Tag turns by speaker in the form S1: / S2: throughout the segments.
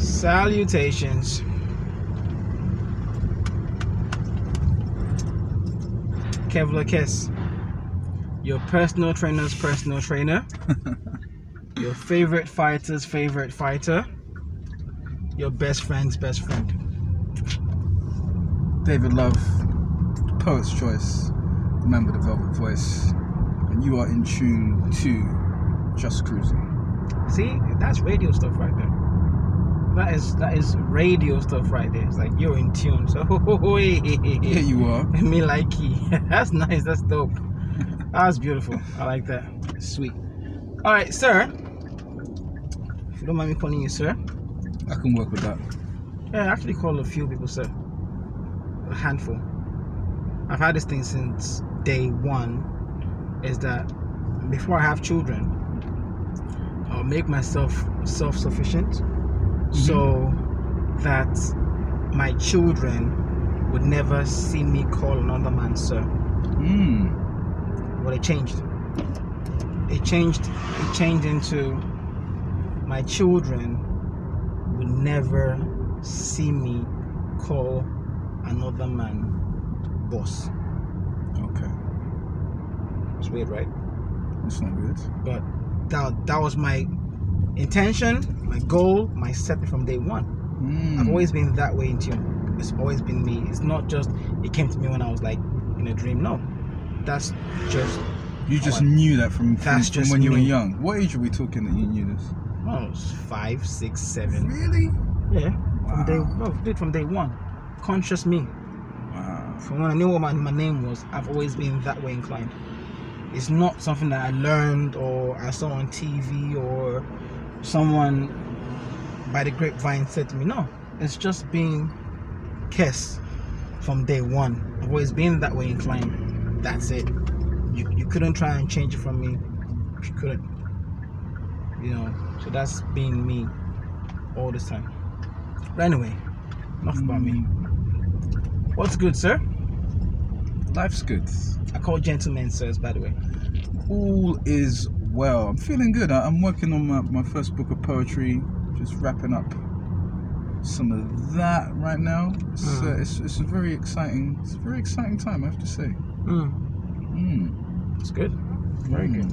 S1: Salutations. Kevlar Kiss, your personal trainer's personal trainer, your favorite fighter's favorite fighter, your best friend's best friend.
S2: David Love, Poet's Choice, the member of the Velvet Voice, and you are in tune to Just Cruising.
S1: See, that's radio stuff right there. That is radio stuff right there. It's like you're in tune. So
S2: Yeah, you are.
S1: Me likey. That's nice. That's dope. That's beautiful. I like that. Sweet. All right, sir. If you don't mind me calling you sir.
S2: I can work with that.
S1: Yeah, I actually call a few people sir. A handful. I've had this thing since day one. Is that before I have children, I'll make myself self-sufficient. So that my children would never see me call another man sir. Well, it changed. It changed into my children would never see me call another man boss.
S2: Okay.
S1: It's weird, right?
S2: It's not good.
S1: But that was my intention, my goal, my setting from day one. I've always been that way in tune. It's always been me. It's not just it came to me when I was like in a dream. No, that's just
S2: you just knew that from when you were
S1: me.
S2: young. What age are we talking that you knew this?
S1: Oh, it was 5, 6, 7.
S2: Really?
S1: Yeah.
S2: Wow.
S1: From day one. Conscious me.
S2: Wow.
S1: From when I knew what my name was, I've always been that way inclined. It's not something that I learned or I saw on TV or someone by the grapevine said to me. No, it's just being Kes from day one. I've always been that way inclined. That's it. You couldn't try and change it from me. You couldn't. So that's being me all this time. But anyway, enough about me. What's good, sir?
S2: Life's good.
S1: I call gentlemen sirs, by the way.
S2: All is well. I'm feeling good. I'm working on my first book of poetry. Just wrapping up some of that right now. It's a very exciting. It's a very exciting time, I have to say.
S1: It's good. Very good.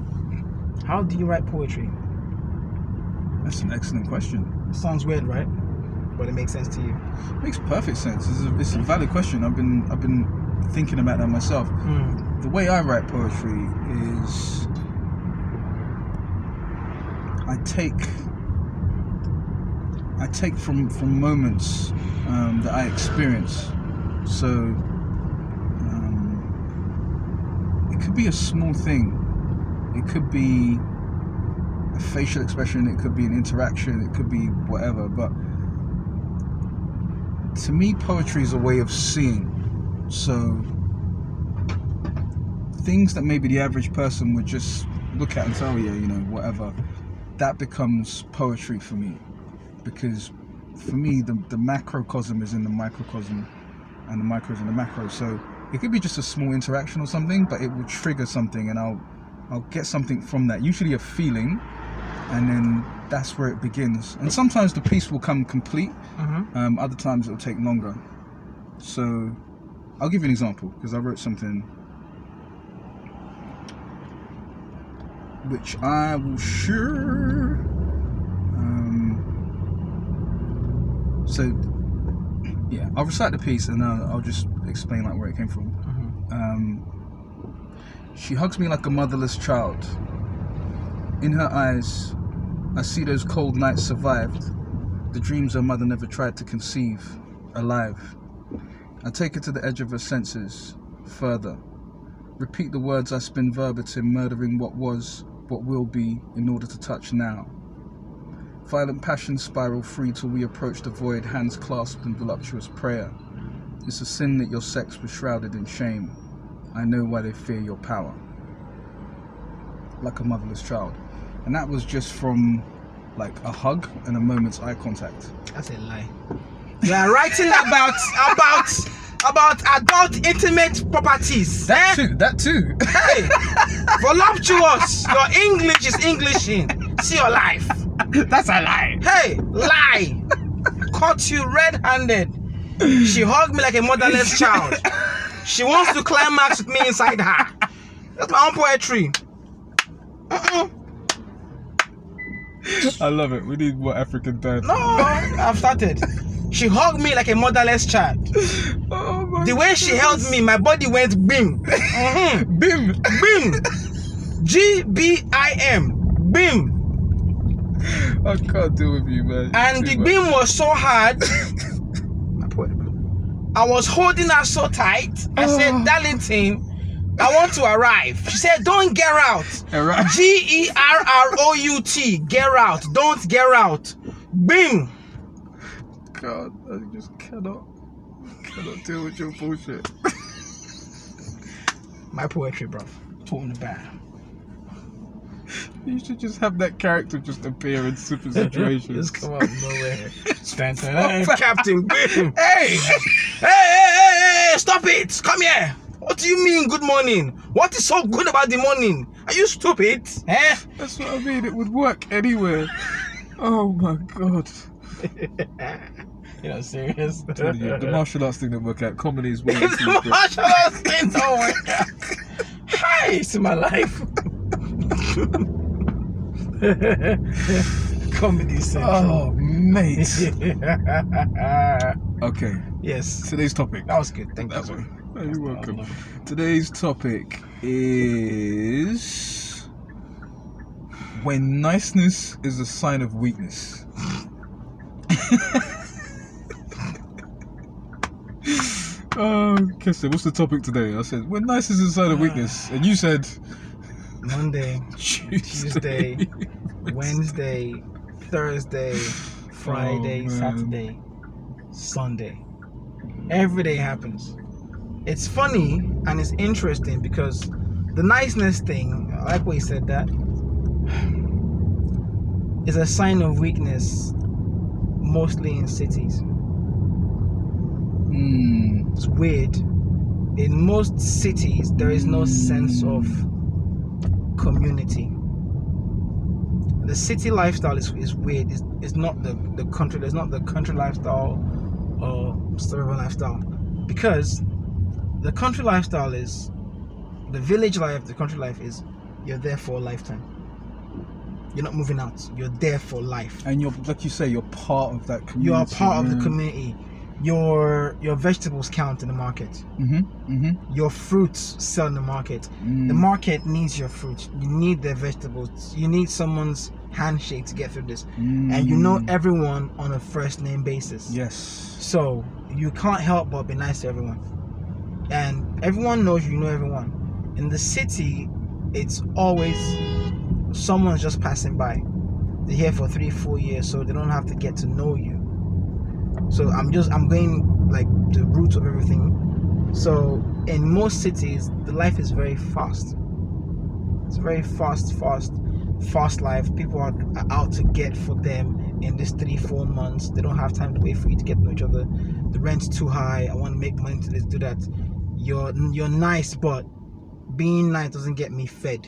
S1: How do you write poetry?
S2: That's an excellent question.
S1: It sounds weird, right? But it makes sense to you.
S2: It makes perfect sense. It's a valid question. I've been thinking about that myself. The way I write poetry is I take from moments that I experience. So it could be a small thing. It could be a facial expression. It could be an interaction. It could be whatever. But to me, poetry is a way of seeing. So things that maybe the average person would just look at and say, oh yeah, whatever, that becomes poetry for me. Because for me, the macrocosm is in the microcosm and the micro is in the macro. So it could be just a small interaction or something, but it will trigger something and I'll get something from that, usually a feeling, and then that's where it begins. And sometimes the piece will come complete, other times it'll take longer. So I'll give you an example, because I wrote something which I will share. So yeah, I'll recite the piece and I'll just explain like where it came from. She hugs me like a motherless child. In her eyes, I see those cold nights survived, the dreams her mother never tried to conceive, alive. I take her to the edge of her senses, further. Repeat the words I spin verbatim, murdering what was, what will be, in order to touch now. Violent passions spiral free till we approach the void, hands clasped in voluptuous prayer. It's a sin that your sex was shrouded in shame. I know why they fear your power. Like a motherless child. And that was just from like a hug and a moment's eye contact.
S1: That's a lie. You are writing about adult intimate properties.
S2: That too.
S1: Hey, voluptuous. Your English is Englishing. See your life.
S2: That's a lie.
S1: Hey, lie. caught you red-handed. She hugged me like a motherless child. She wants to climax with me inside her. That's my own poetry.
S2: I love it. We need more African dad.
S1: No, I've started. She hugged me like a motherless child.
S2: Oh my
S1: The way she held me, my body went bim.
S2: Bim.
S1: Bim. GBIM. Bim.
S2: I can't deal with you, man.
S1: And the bim was so hard. I was holding her so tight. I said, Darlington, I want to arrive. She said, don't get out. GERROUT. Get out. Don't get out. Bim.
S2: God, I just cannot deal with your bullshit.
S1: My poetry, bro. Talking about.
S2: You should just have that character just appear in super situations.
S1: Just come out of nowhere. Captain Bim.
S2: Hey!
S1: Hey! Stop it! Come here. What do you mean, good morning? What is so good about the morning? Are you stupid? Eh?
S2: That's what I mean. It would work anywhere. Oh my God.
S1: You're serious?
S2: I'm telling you, the martial arts thing don't work out. Comedy is way too
S1: The martial arts thing don't work out. Hi, it's my life. Comedy Central.
S2: Oh, mate. Okay.
S1: Yes.
S2: Today's topic.
S1: That was good. Thank you.
S2: One. Oh, you're welcome. Today's topic is when niceness is a sign of weakness. Oh, Kester, what's the topic today? I said, when niceness is a sign of weakness. And you said
S1: Monday, Tuesday, Wednesday, Thursday, Friday, Saturday, Sunday. Every day happens. It's funny and it's interesting because the niceness thing, I like what you said, that is a sign of weakness mostly in cities. It's weird. In most cities, there is no sense of community. The city lifestyle is weird. It's not the country. There's not the country lifestyle or suburban lifestyle, because the country lifestyle is the village life. The country life is you're there for a lifetime. You're not moving out. You're there for life.
S2: And you're, like you say, you're part of that community.
S1: You are part of the community. Your vegetables count in the market. Your fruits sell in the market. The market needs your fruit. You need their vegetables. You need someone's handshake to get through this. And you know everyone on a first name basis.
S2: Yes.
S1: So you can't help but be nice to everyone. And everyone knows you know everyone. In the city, it's always someone's just passing by. They're here for 3-4 years, so they don't have to get to know you. So I'm going like the root of everything. So in most cities, the life is very fast. It's very fast life. People are out to get for them in this 3-4 months. They don't have time to wait for you to get to know each other. The rent's too high. I want to make money to this, do that. You're nice, but being nice doesn't get me fed.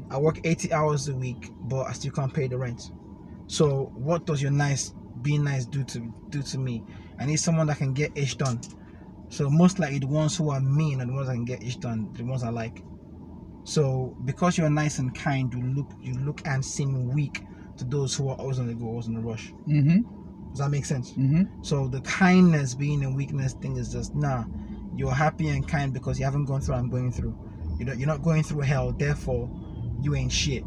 S1: I work 80 hours a week, but I still can't pay the rent. So what does your being nice do to me? I need someone that can get ish done. So most likely the ones who are mean are the ones that can get ish done, the ones I like. So because you're nice and kind, you look and seem weak to those who are always on the go, always in a rush. Does that make sense? So the kindness being a weakness thing is just you're happy and kind because you haven't gone through what I'm going through. You're not going through hell, therefore you ain't shit.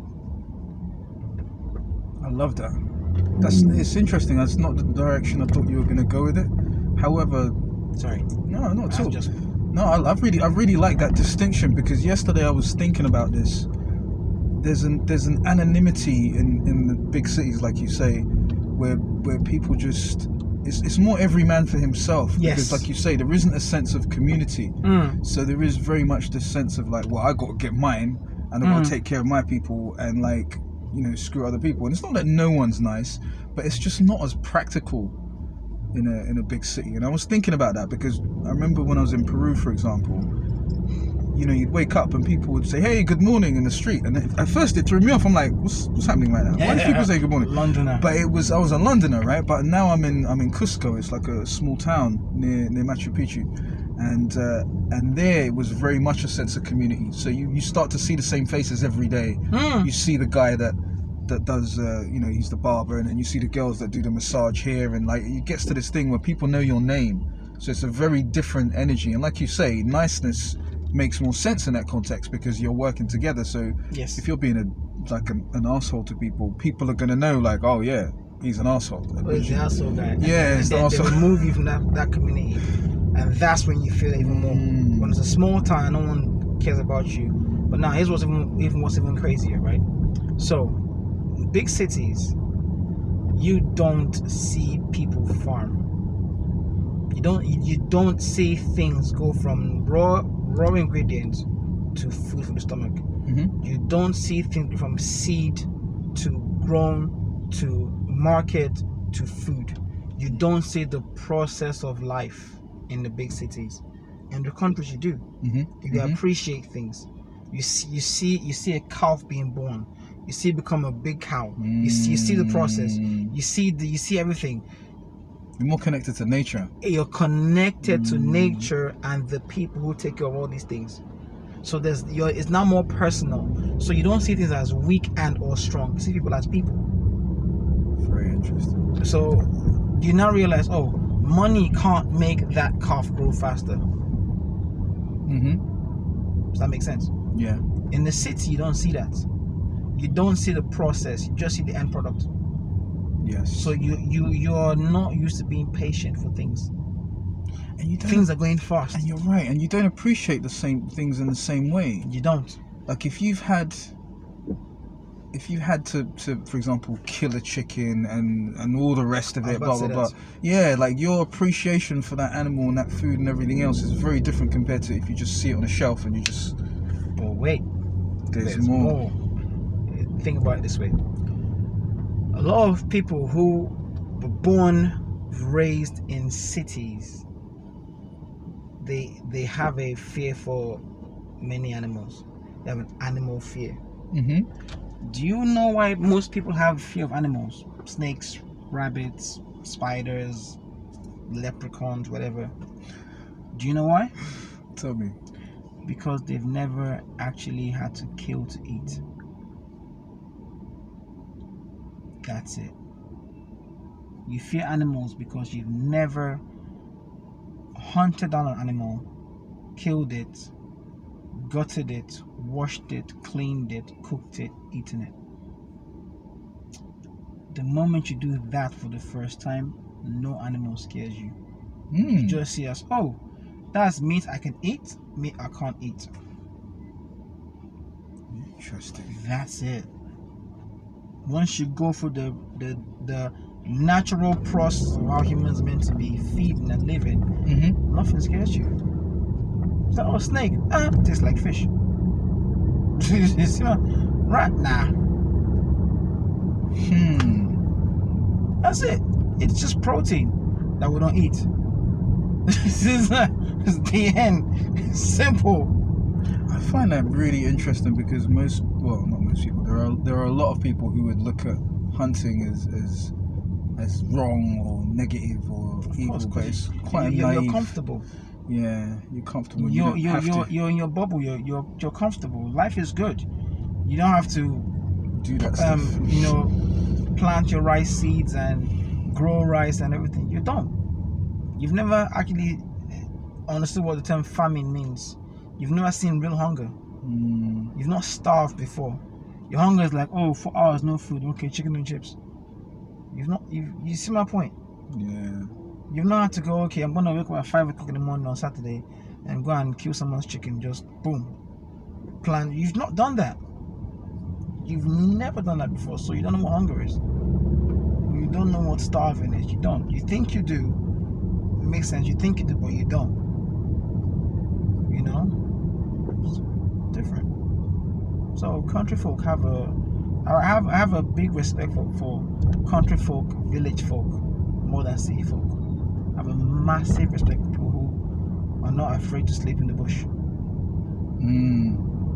S2: I love that. It's interesting. That's not the direction I thought you were gonna go with it. However,
S1: sorry.
S2: No, not at all. I really like that distinction, because yesterday I was thinking about this. There's an anonymity in the big cities, like you say, where people just it's more every man for himself.
S1: Yes.
S2: Because like you say, there isn't a sense of community. So there is very much this sense of like, well, I got to get mine, and I got to take care of my people, and like, screw other people. And it's not that no one's nice, but it's just not as practical in a big city. And I was thinking about that because I remember when I was in Peru, for example, you'd wake up and people would say, "Hey, good morning" in the street, and at first it threw me off. I'm like, what's happening right now? Why do people say good morning?
S1: Londoner.
S2: But I was a Londoner, right? But now I'm in Cusco. It's like a small town near Machu Picchu, and there it was very much a sense of community. So you start to see the same faces every day. You see the guy that does he's the barber, and then you see the girls that do the massage here, and like it gets to this thing where people know your name. So it's a very different energy, and like you say, niceness makes more sense in that context because you're working together. So
S1: Yes.
S2: if you're being an asshole to people are gonna know, like, oh yeah, he's an asshole.
S1: Oh, he's the asshole guy.
S2: Yeah,
S1: and
S2: it's the
S1: they
S2: asshole.
S1: remove you from that community, and that's when you feel it even more. When it's a small town, no one cares about you. But now here's what's even crazier, right? So, in big cities, you don't see people farm. You don't see things go from raw ingredients to food for the stomach. You don't see things from seed to grown to market to food. You don't see the process of life in the big cities. In the countries, you do. You appreciate things. You see a calf being born. You see it become a big cow. You see the process. You see everything.
S2: You're more connected to nature.
S1: You're connected to nature and the people who take care of all these things. So it's now more personal. So you don't see things as weak and or strong. You see people as people.
S2: Very interesting.
S1: So you now realize, oh, money can't make that calf grow faster. Does that make sense?
S2: Yeah.
S1: In the city, you don't see that. You don't see the process. You just see the end product.
S2: Yes.
S1: So you're not used to being patient for things.
S2: And
S1: things are going fast.
S2: And you're right. And you don't appreciate the same things in the same way.
S1: You don't.
S2: Like if you had to for example kill a chicken and all the rest of it, blah blah blah. Yeah, like your appreciation for that animal and that food and everything else is very different compared to if you just see it on a shelf and you just.
S1: But wait,
S2: there's more.
S1: Think about it this way. A lot of people who were born, raised in cities, they have a fear for many animals. They have an animal fear. Do you know why most people have fear of animals? Snakes, rabbits, spiders, leprechauns, whatever. Do you know why?
S2: Tell me.
S1: Because they've never actually had to kill to eat. That's it. You fear animals because you've never hunted down an animal, killed it, gutted it, washed it, cleaned it, cooked it, eaten it. The moment you do that for the first time, no animal scares you. You just see as, oh, that's meat I can eat, meat I can't eat.
S2: Interesting.
S1: That's it. Once you go through the natural process of how humans are meant to be feeding and living, nothing scares you. So, oh, snake, tastes like fish. Right now. That's it. It's just protein that we don't eat. This is the end. It's simple.
S2: I find that really interesting because not most people. There are a lot of people who would look at hunting as wrong or negative or evil, but it's quite naive.
S1: You're comfortable.
S2: Yeah, you're comfortable.
S1: You're in your bubble. You're comfortable. Life is good. You don't have to
S2: do that stuff.
S1: Plant your rice seeds and grow rice and everything. You don't. You've never actually understood what the term famine means. You've never seen real hunger. You've not starved before. Your hunger is like, 4 hours no food. Okay, chicken and chips. You see my point?
S2: Yeah.
S1: You've not had to go, okay, I'm gonna wake up at 5 o'clock in the morning on Saturday and go and kill someone's chicken. Just boom. Plan. You've not done that. You've never done that before, so you don't know what hunger is. You don't know what starving is. You don't. You think you do. It makes sense. You think you do, but you don't. It's different. So country folk I have a big respect for country folk, village folk, more than city folk. I have a massive respect for people who are not afraid to sleep in the bush.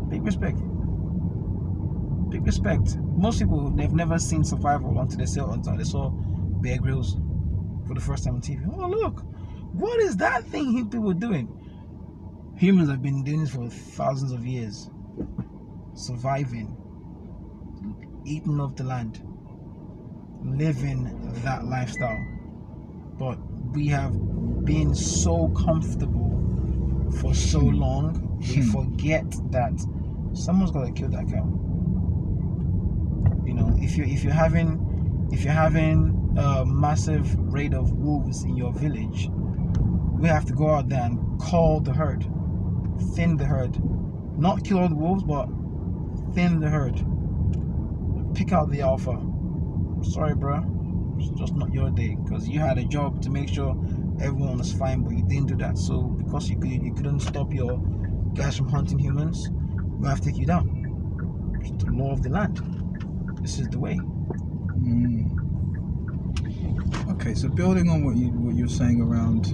S1: Big respect. Big respect. Most people, they've never seen survival until they saw Bear Grylls for the first time on TV. Oh, look, what is that thing people were doing? Humans have been doing this for thousands of years. Surviving, eating off the land, living that lifestyle. But we have been so comfortable for so long, we forget that someone's got to kill that cow. You know, if you're having a massive raid of wolves in your village, we have to go out there and call the herd, thin the herd, not kill all the wolves, but thin the herd, pick out the alpha. Sorry, bro, it's just not your day, because you had a job to make sure everyone was fine, but you didn't do that. So because you couldn't stop your guys from hunting humans, we have to take you down. It's the law of the land. This is the way.
S2: Okay, so building on what you're saying around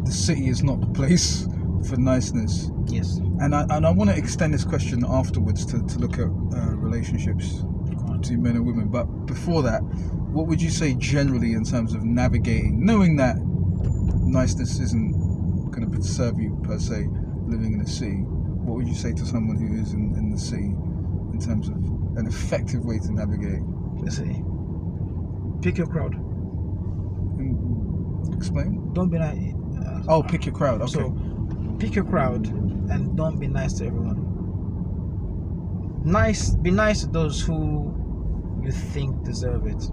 S2: the city is not the place for niceness.
S1: Yes.
S2: And I want to extend this question afterwards to look at relationships between men and women. But before that, what would you say generally in terms of navigating, knowing that niceness isn't going to serve you per se, living in the city? What would you say to someone who is in the city in terms of an effective way to navigate?
S1: Let's see. Pick your crowd.
S2: Explain.
S1: Don't be nice.
S2: Pick your crowd. Okay.
S1: So, pick your crowd and don't be nice to everyone. Be nice to those who you think deserve it.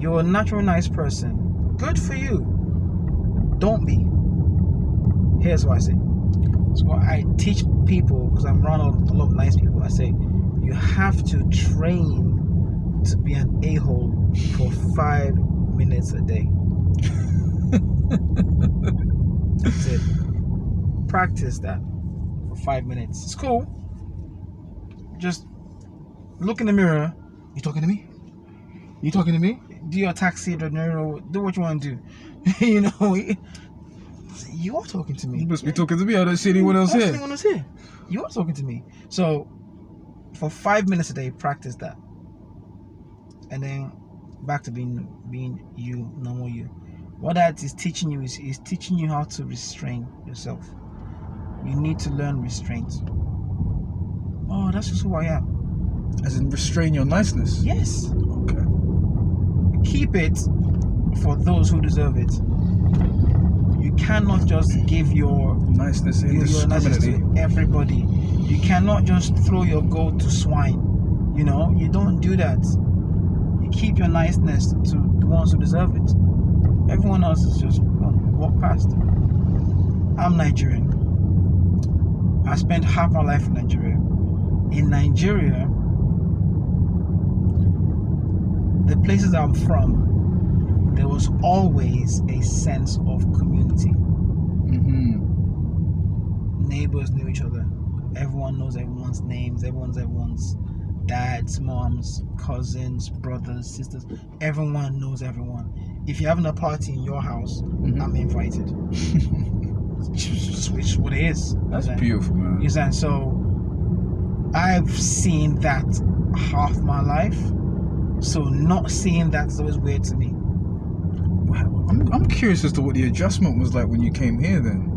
S1: You're a natural nice person. Good for you. Don't be. Here's what I say. So what I teach people, because I'm around a lot of nice people, I say you have to train to be an a-hole for 5 minutes a day. That's it. Practice that for 5 minutes. It's cool. Just look in the mirror. You talking to me? You talking to me? Do your taxi, do what you want to do. You know, you're talking to me.
S2: You must be talking to me. I don't see anyone else here.
S1: Anyone else here? You're talking to me. So, for 5 minutes a day, practice that, and then back to being you, normal you. What that is teaching you is teaching you how to restrain yourself. You need to learn restraint. Oh, that's just who I am.
S2: As in restrain your niceness?
S1: Yes.
S2: Okay.
S1: Keep it for those who deserve it. You cannot just give your niceness
S2: indiscriminately
S1: to everybody. You cannot just throw your gold to swine. You know, you don't do that. You keep your niceness to the ones who deserve it. Everyone else is just walk past. I'm Nigerian. I spent half my life in Nigeria. In Nigeria, the places I'm from, there was always a sense of community. Neighbors knew each other. Everyone knows everyone's names. Everyone's dads, moms, cousins, brothers, sisters. Everyone knows everyone. If you're having a party in your house, I'm invited. Which is what it is.
S2: That's beautiful, man.
S1: You understand? So I've seen that half my life. So not seeing that is always weird to me.
S2: Wow. I'm curious as to what the adjustment was like when you came here then.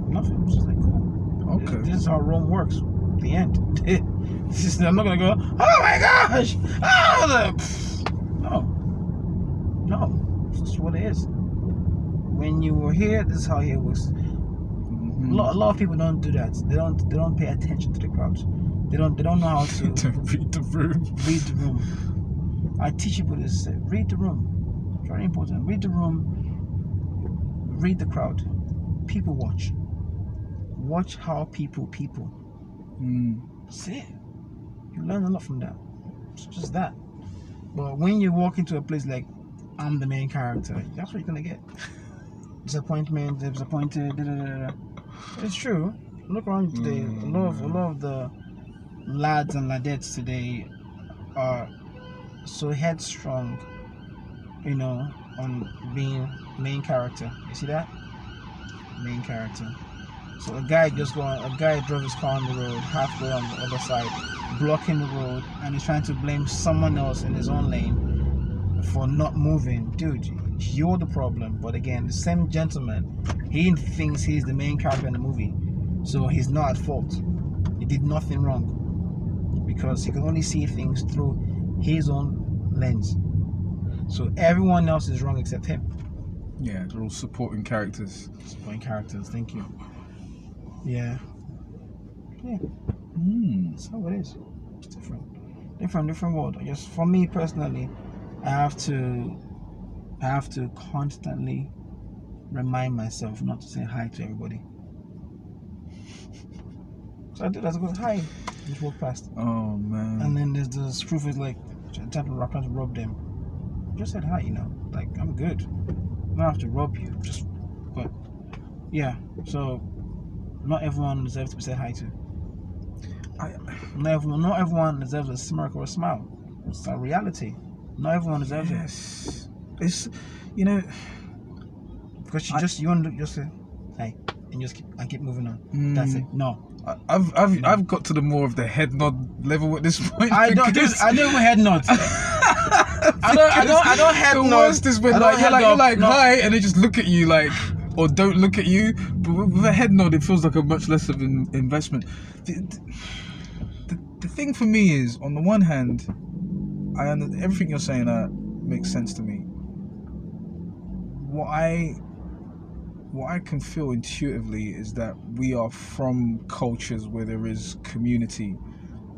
S1: Nothing. It's just like, cool.
S2: Okay.
S1: This is how Rome works. The end. I'm not gonna go, oh my gosh! Oh, no. This is what it is. When you were here, this is how it works. A lot of people don't do that. They don't pay attention to the crowd. They don't know how to
S2: read the room.
S1: Read the room. I teach people this. Read the room. Very important. Read the room. Read the crowd. People watch. Watch how people. That's it. You learn a lot from that. It's just that. But when you walk into a place like I'm the main character, that's what you're gonna get. Disappointed. It's true. Look around today. A lot of the lads and ladettes today are so headstrong, you know, on being main character. You see that? Main character. So a guy drove his car on the road, halfway on the other side, blocking the road, and he's trying to blame someone else in his own lane for not moving. Dude, you're the problem. But again, the same gentleman, he thinks he's the main character in the movie, so he's not at fault. He did nothing wrong because he can only see things through his own lens. So everyone else is wrong except him.
S2: Yeah, they're all supporting characters.
S1: Thank you. Yeah. That's how it is. It's different world. Just for me personally, I have to constantly remind myself not to say hi to everybody. So I do that. I go hi, just walk past.
S2: Oh man.
S1: And then there's the screw is like trying to rub them. Just said hi, like I'm good. I don't have to rub you. But yeah. So not everyone deserves to be said hi to. Not everyone deserves a smirk or a smile. It's a reality. Not everyone deserves it.
S2: It's
S1: because you want to just say hey and keep moving on. That's it. No.
S2: I've got to the more of the head nod level at this point.
S1: I don't head nods. I don't head
S2: the
S1: nods.
S2: The worst is when you're like hi and they just look at you like or don't look at you. But with a head nod, it feels like a much less of an investment. The thing for me is, on the one hand, everything you're saying makes sense to me. What I can feel intuitively is that we are from cultures where there is community,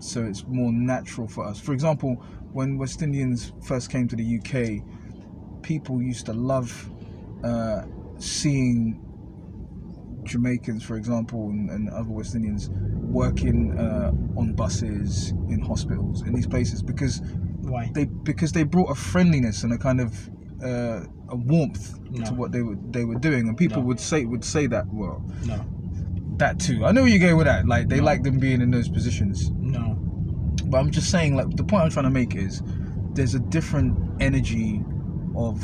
S2: so it's more natural for us. For example, when West Indians first came to the UK, people used to love seeing Jamaicans, for example, and other West Indians working on buses, in hospitals, in these places, because
S1: why?
S2: Because they brought a friendliness and a kind of a warmth to what they were doing, and people would say that. Well,
S1: no,
S2: that too. I know where you go with that. Like they like them being in those positions.
S1: No,
S2: but I'm just saying, like the point I'm trying to make is there's a different energy of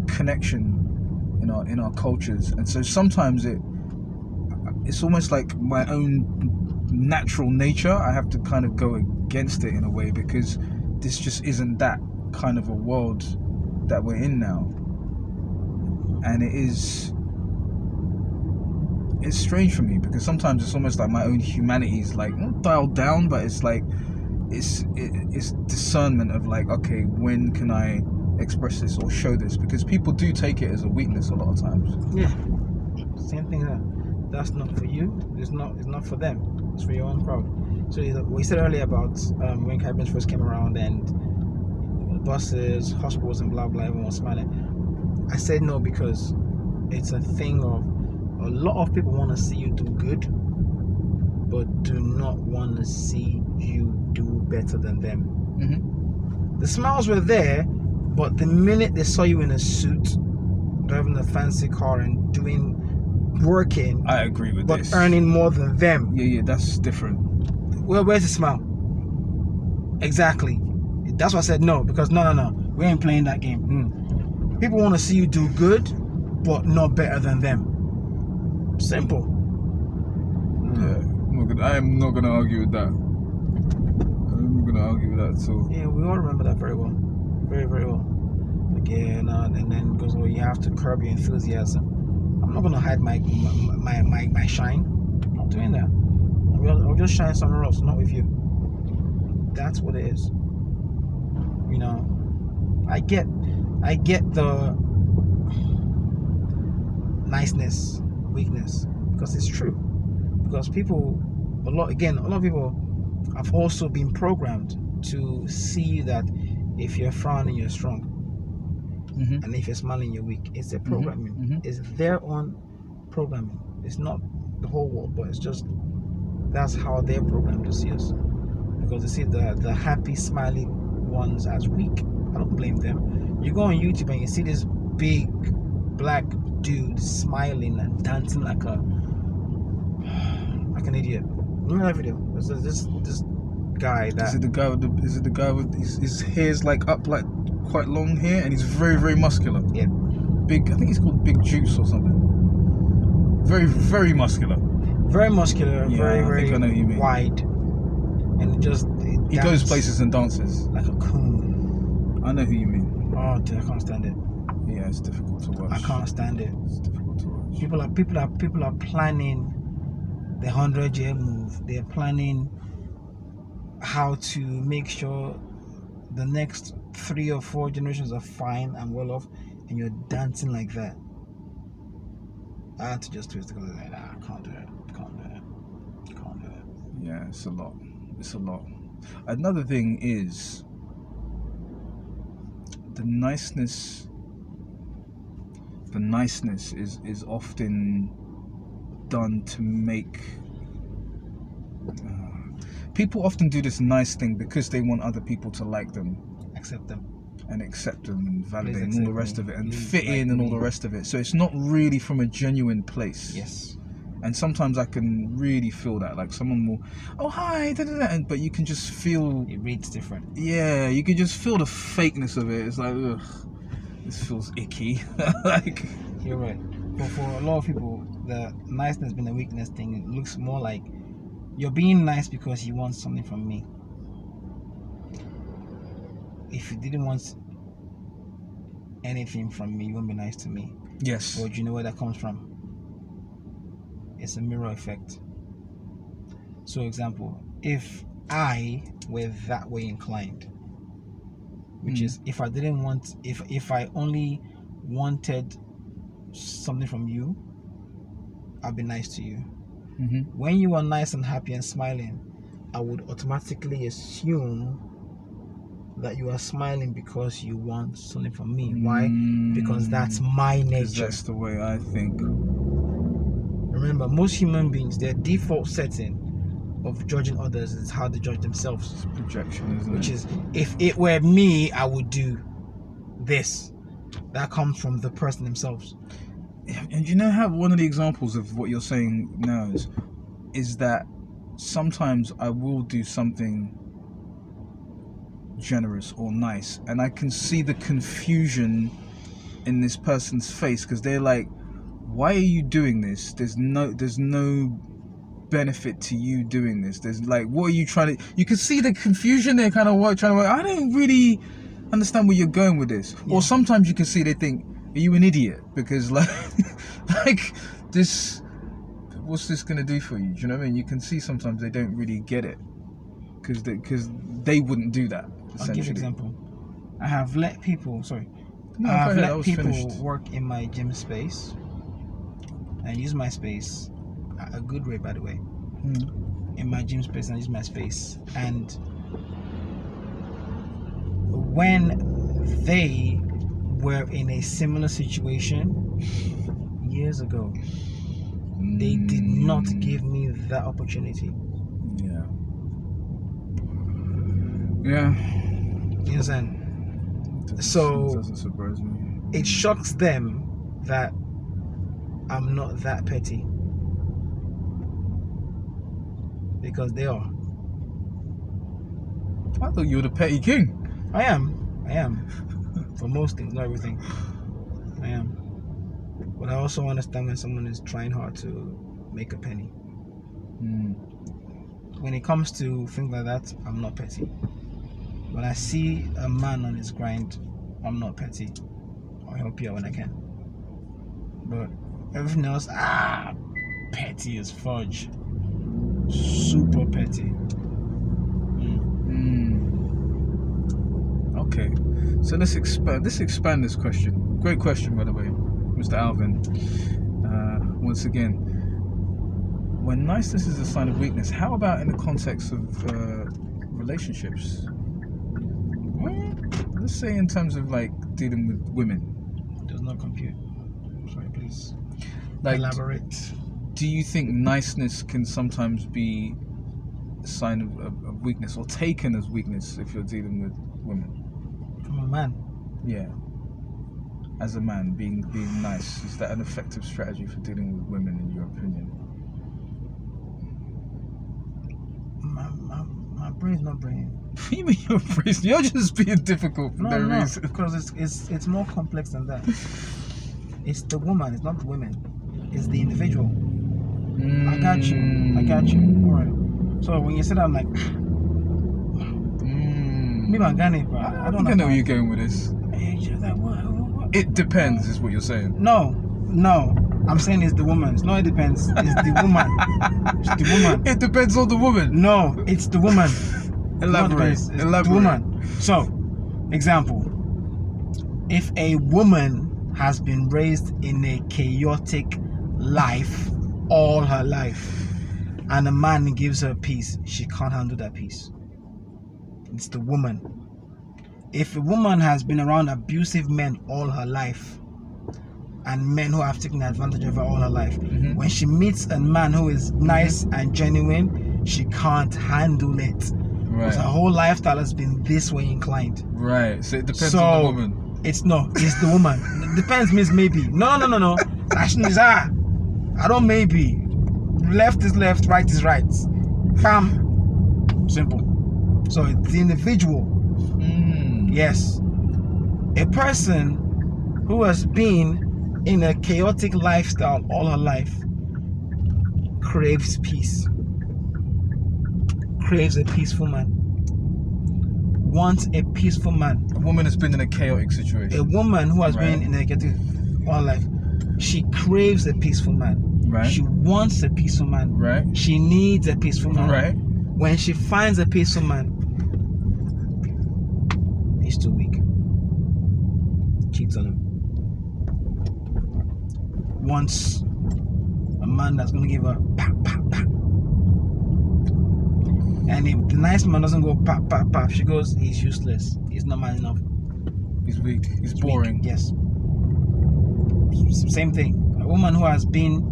S2: connection in our cultures, and so sometimes it's almost like my own natural nature. I have to kind of go against it in a way because this just isn't that kind of a world that we're in now, and it's strange for me because sometimes it's almost like my own humanity is like not dialed down, but it's like it's discernment of like, okay, when can I express this or show this, because people do take it as a weakness a lot of times.
S1: Yeah, same thing there. That's not for you. It's not for them. It's for your own crowd. So we said earlier about when Caribbeans first came around and buses, hospitals, and blah blah, everyone was smiling. I said no because it's a thing of a lot of people want to see you do good, but do not want to see you do better than them.
S2: Mm-hmm.
S1: The smiles were there, but the minute they saw you in a suit, driving a fancy car and working,
S2: I agree with
S1: but
S2: this.
S1: earning more than them.
S2: Yeah, that's different.
S1: Well, where's the smile? Exactly. That's why I said no, because no, we ain't playing that game. People want to see you do good, but not better than them. Simple.
S2: Yeah, I am not gonna argue with that. I'm not gonna argue with that at all.
S1: Yeah, we all remember that very well. Very, very well. Like, yeah, and then it goes, well, you have to curb your enthusiasm. I'm not gonna hide my shine. I'm not doing that. I'll just shine somewhere else, not with you. That's what it is. I get the niceness, weakness, because it's true. Because a lot of people have also been programmed to see that if you're frowning, you're strong, and if you're smiling, you're weak. It's their programming.
S2: Mm-hmm.
S1: It's their own programming. It's not the whole world, but it's just that's how they're programmed to see us. Because they see the happy, smiley ones as weak. I don't blame them. You go on YouTube and you see this big black dude smiling and dancing like an idiot. Remember that video? This guy that
S2: Is it the guy with his hair's like up, like quite long hair, and he's very, very muscular?
S1: Yeah.
S2: Big. I think he's called Big Juice or something. Very, very muscular.
S1: Very muscular,
S2: Yeah,
S1: very,
S2: I
S1: very
S2: think I know who you mean.
S1: wide. And
S2: He goes places and dances.
S1: like a coon.
S2: I know who you mean.
S1: Oh, dude, I can't stand it.
S2: Yeah, it's difficult to watch.
S1: I can't stand it.
S2: It's difficult to watch.
S1: People are planning the 100-year move. They're planning how to make sure the next 3 or 4 generations are fine and well off, and you're dancing like that. I had to just twist it because I was like, nah, I can't do it.
S2: Yeah, it's a lot. Another thing is the niceness. The niceness is often done to make. People often do this nice thing because they want other people to like them,
S1: Accept them.
S2: and validate and all
S1: accept
S2: the rest
S1: me.
S2: of it, and
S1: Please
S2: fit
S1: like
S2: in and all
S1: me.
S2: the rest of it. So it's not really from a genuine place.
S1: Yes.
S2: And sometimes I can really feel that, like someone will, oh hi, da, da, da, but you can just feel,
S1: It reads different.
S2: yeah, you can just feel the fakeness of it. It's like, ugh, this feels icky. Like,
S1: You're right. But for a lot of people, the niceness being a weakness thing, it looks more like you're being nice because you want something from me. If you didn't want anything from me, you won't be nice to me.
S2: yes,
S1: But you know where that comes from? It's a mirror effect. So, example, if I were that way inclined, which is if I didn't want, if I only wanted something from you, I'll be nice to you.
S2: mm-hmm.
S1: When you are nice and happy and smiling, I would automatically assume that you are smiling because you want something from me. Why? Because that's my nature.
S2: That's the way I think.
S1: Remember, most human beings, their default setting of judging others is how they judge themselves.
S2: It's projection, isn't
S1: Which
S2: it?
S1: is, if it were me, I would do this. That comes from the person themselves.
S2: And you know how one of the examples of what you're saying now is that sometimes I will do something generous or nice, and I can see the confusion in this person's face because they're like, why are you doing this? There's no benefit to you doing this. There's like, what are you trying to, you can see the confusion. They're kind of trying to, I don't really understand where you're going with this.
S1: Yeah.
S2: Or sometimes you can see they think, are you an idiot? Because like this, what's this gonna do for you? Do you know what I mean? You can see sometimes they don't really get it because they wouldn't do that.
S1: I'll give you an example. I have let people
S2: No,
S1: I have
S2: go ahead, I
S1: let
S2: was
S1: people
S2: finished.
S1: work in my gym space and use my space at a good rate, by the way. In my gym space, and use my space. And when they were in a similar situation years ago, they did not give me that opportunity.
S2: Yeah.
S1: You understand? So
S2: Doesn't surprise me.
S1: it shocks them that I'm not that petty, because they are.
S2: I thought you were the petty king.
S1: I am for most things, not everything. I am, but I also understand when someone is trying hard to make a penny. When it comes to things like that, I'm not petty. When I see a man on his grind, I'm not petty. I'll help you out when I can. But everything else, petty as fudge. Super petty.
S2: Okay, so let's expand this question. Great question, by the way, Mr. Alvin. Once again, when niceness is a sign of weakness, how about in the context of relationships? Let's say in terms of like dealing with women.
S1: Does not compute. Sorry, please.
S2: Like,
S1: elaborate.
S2: do you think niceness can sometimes be a sign of weakness, or taken as weakness if you're dealing with women?
S1: From a man.
S2: Yeah. As a man, being nice, is that an effective strategy for dealing with women, in your opinion?
S1: My brain's not brain.
S2: You mean your phrase? You're just being difficult for no reason.
S1: Because it's more complex than that. It's the woman, it's not the women. It's the individual. I got you. All right. So when you said that, I'm like, maybe I'm Ghana, but I don't know.
S2: I know where you're going with this.
S1: You're like, what?
S2: It depends, is what you're saying.
S1: No. I'm saying it's the woman. No, it depends. It's the woman. It's the woman.
S2: It depends on the woman.
S1: No, it's the woman.
S2: Elaborate.
S1: It's the woman. So, example. If a woman has been raised in a chaotic life all her life, and a man gives her peace, she can't handle that peace. It's the woman. If a woman has been around abusive men all her life, and men who have taken advantage of her all her life, when she meets a man who is nice and genuine, she can't handle it.
S2: Right.
S1: Because her whole lifestyle has been this way inclined.
S2: Right. So it depends on the woman.
S1: It's the woman. Depends means maybe. No. Action is I don't maybe. Left is left, right is right. Bam. Simple. So it's the individual. Yes. A person who has been in a chaotic lifestyle all her life craves peace. Craves a peaceful man. Wants a peaceful man.
S2: A woman has been in a chaotic situation.
S1: A woman who has been in a chaotic all her life, she craves a peaceful man.
S2: Right.
S1: She wants a peaceful man.
S2: Right.
S1: She needs a peaceful man.
S2: Right.
S1: When she finds a peaceful man, he's too weak. Cheats on him. Wants a man that's gonna give her pap, pap, pap. And if the nice man doesn't go pap, pap, pap, she goes, he's useless. He's not man enough.
S2: He's weak. He's boring.
S1: Weak. Yes. Same thing. A woman who has been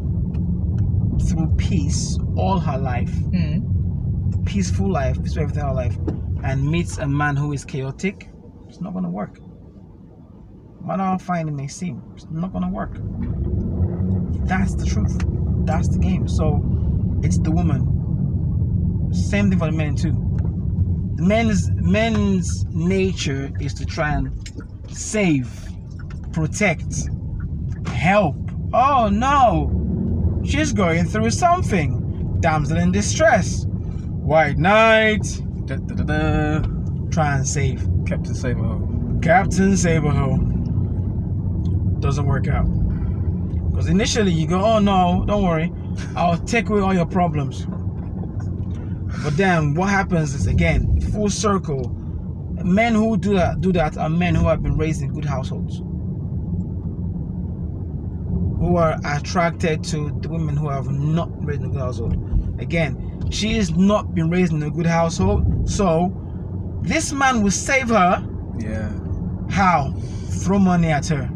S1: through peace all her life, peaceful life, peaceful everything all her life, and meets a man who is chaotic, it's not gonna work. No matter how fine it may seem, it's not gonna work. That's the truth. That's the game. So it's the woman. Same thing for the men too. The men's nature is to try and save, protect, help. Oh no, she's going through something. Damsel in distress. White knight. Try and save.
S2: Captain Saberho.
S1: Captain Saberho. Doesn't work out. Because initially you go, oh no, don't worry, I'll take away all your problems. But then what happens is, again, full circle. Men who do that are men who have been raised in good households, who are attracted to the women who have not been raised in a good household. Again, she has not been raised in a good household, so this man will save her.
S2: Yeah.
S1: How? Throw money at her.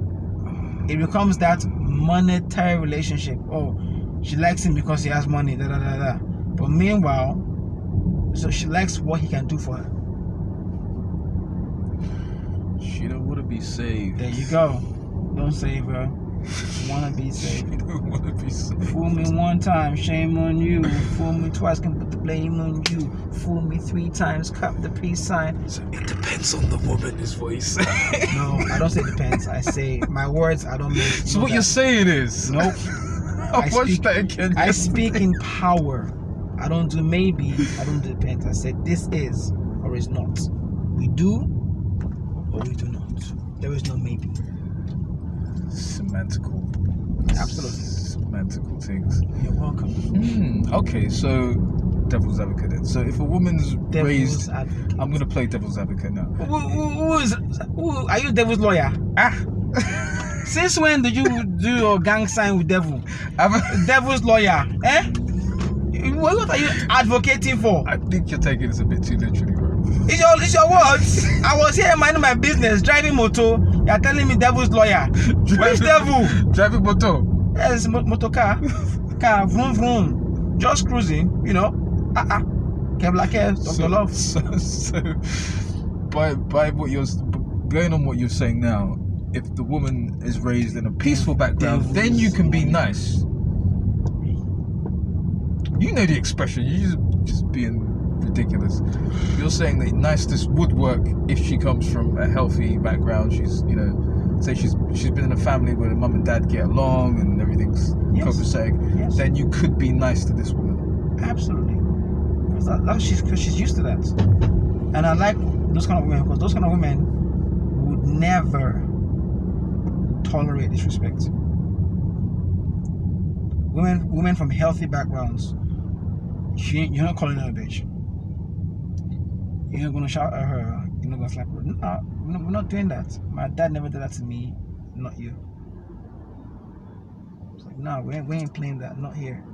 S1: It becomes that monetary relationship. Oh, she likes him because he has money. But meanwhile, so she likes what he can do for her.
S2: She don't want to be saved.
S1: There you go. Don't save her. Wanna be saved.
S2: She don't want to be saved.
S1: Fool me one time, shame on you. Fool me twice, can put the blame on you. Fool me 3 times, cut the peace sign.
S2: So it depends on the woman, is what he's saying.
S1: No, I don't say depends. I say my words. I don't make.
S2: So what you're saying is?
S1: Nope.
S2: I'll watch that again.
S1: I speak in power. I don't do maybe. I don't do depends. I said this is or is not. We do or we do not. There is no maybe.
S2: Semantical.
S1: Absolutely.
S2: Semantical things.
S1: You're welcome.
S2: Okay, so devil's advocate then. So if a woman's raised,
S1: advocate.
S2: I'm gonna play devil's advocate now.
S1: Who are you devil's lawyer? Since when did you do your gang sign with devil? Devil's lawyer, eh? What are you advocating for?
S2: I think you're taking this a bit too literally, bro.
S1: It's your words. I was here minding my business, driving motor. You're telling me devil's lawyer. Which devil?
S2: Driving motor.
S1: Yes, motor car. Vroom vroom. Just cruising, you know. Kevlar Kev, Dr. Love.
S2: So by what you're going on, what you're saying now, if the woman is raised in a peaceful background, then you can be nice. You know the expression. You're just being ridiculous. You're saying that niceness would work if she comes from a healthy background. She's, say she's been in a family where the mum and dad get along and everything's copacetic,
S1: Yes.
S2: then you could be nice to this woman.
S1: Absolutely. Because she's used to that. And I like those kind of women, because those kind of women would never tolerate disrespect. Women from healthy backgrounds, you're not calling her a bitch. You're not gonna shout at her. You're not gonna slap her. No, we're not doing that. My dad never did that to me. Not you. It's like, no, we ain't playing that. Not here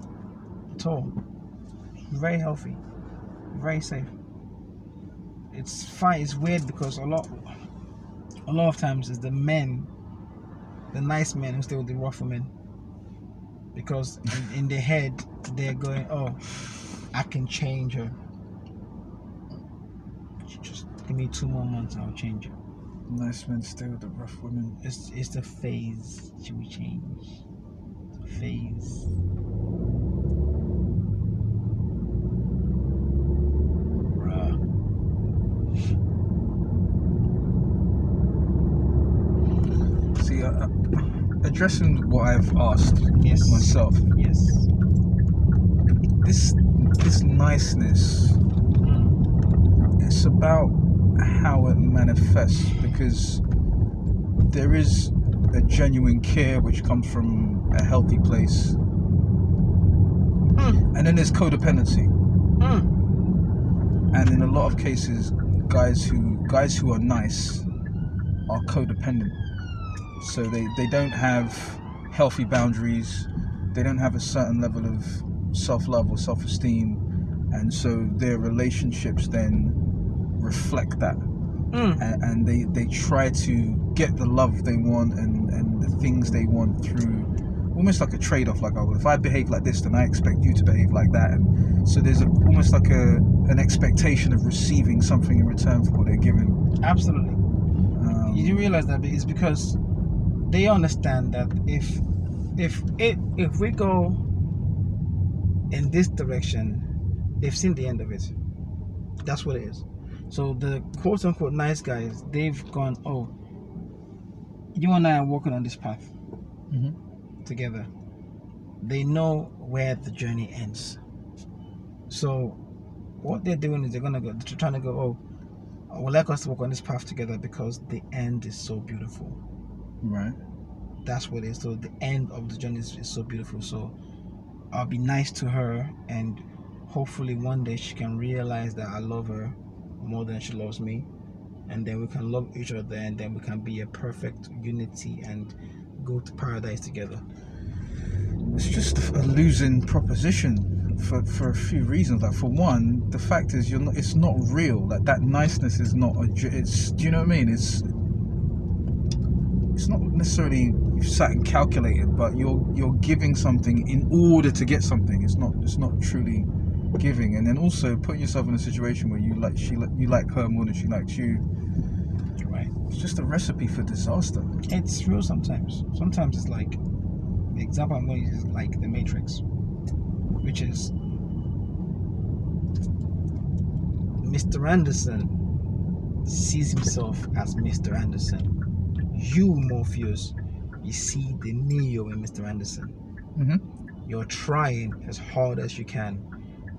S1: at all. Very healthy, very safe. It's fine. It's weird because a lot of times it's the men, the nice men, who stay with the rough women. Because in their head they're going, oh, I can change her. Just give me 2 more months, I'll change her.
S2: Nice men stay with the rough women.
S1: It's the phase. Should we change? The phase. Bruh.
S2: See, addressing what I've asked myself.
S1: Yes.
S2: This niceness, it's about how it manifests, because there is a genuine care which comes from a healthy place, and then there's codependency, and in a lot of cases, guys who are nice are codependent. So they don't have healthy boundaries, they don't have a certain level of self-love or self-esteem, and so their relationships then reflect that. And they try to get the love they want and the things they want through almost like a trade-off, like, oh, if I behave like this, then I expect you to behave like that. And so there's almost like an expectation of receiving something in return for what they're given.
S1: Absolutely. You do realize that it's because they understand that if we go in this direction, they've seen the end of it. That's what it is. So the quote unquote nice guys, they've gone, oh, you and I are walking on this path together. They know where the journey ends. So what they're doing is they're trying to go, oh, I would like us to walk on this path together because the end is so beautiful.
S2: Right.
S1: That's what it is. So the end of the journey is so beautiful. So I'll be nice to her, and hopefully one day she can realize that I love her more than she loves me, and then we can love each other, and then we can be a perfect unity and go to paradise together.
S2: It's just a losing proposition for a few reasons. Like, for one, the fact is it's not real. Like, that niceness is not do you know what I mean? It's not necessarily you've sat and calculated, but you're giving something in order to get something. It's not truly giving. And then also putting yourself in a situation where you like her more than she likes you.
S1: Right.
S2: It's just a recipe for disaster.
S1: It's real sometimes. Sometimes it's like, the example I'm going to use is like The Matrix, which is Mr. Anderson sees himself as Mr. Anderson. You, Morpheus, you see the Neo in Mr. Anderson. You're trying as hard as you can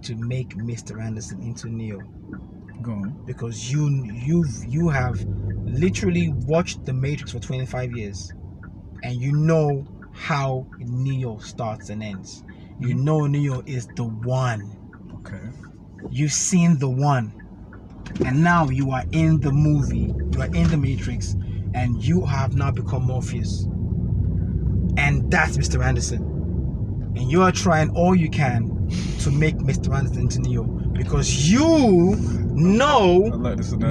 S1: to make Mr. Anderson into Neo.
S2: Go on.
S1: Because you have literally watched The Matrix for 25 years, and you know how Neo starts and ends. You know Neo is the one.
S2: Okay.
S1: You've seen the one, and now you are in the movie. You are in The Matrix, and you have now become Morpheus, and that's Mr. Anderson. And you are trying all you can to make Mr. Anderson into Neo, because you know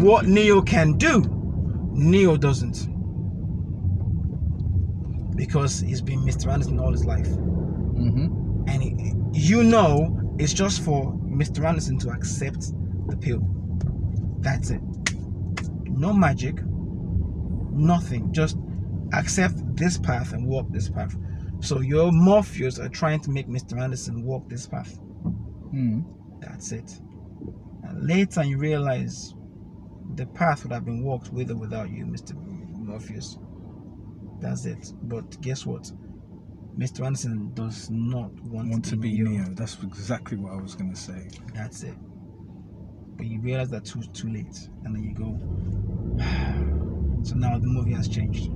S1: what Neo can do. Neo doesn't, because he's been Mr. Anderson all his life. And you know it's just for Mr. Anderson to accept the pill. That's it. No magic, nothing. Just accept this path and walk this path. So your Morpheus are trying to make Mr. Anderson walk this path. That's it. And later you realize the path would have been walked with or without you, Mr. Morpheus. That's it. But guess what? Mr. Anderson does not want
S2: to be Neo. That's exactly what I was going to say.
S1: That's it. But you realize that too late, and then you go. So now the movie has changed.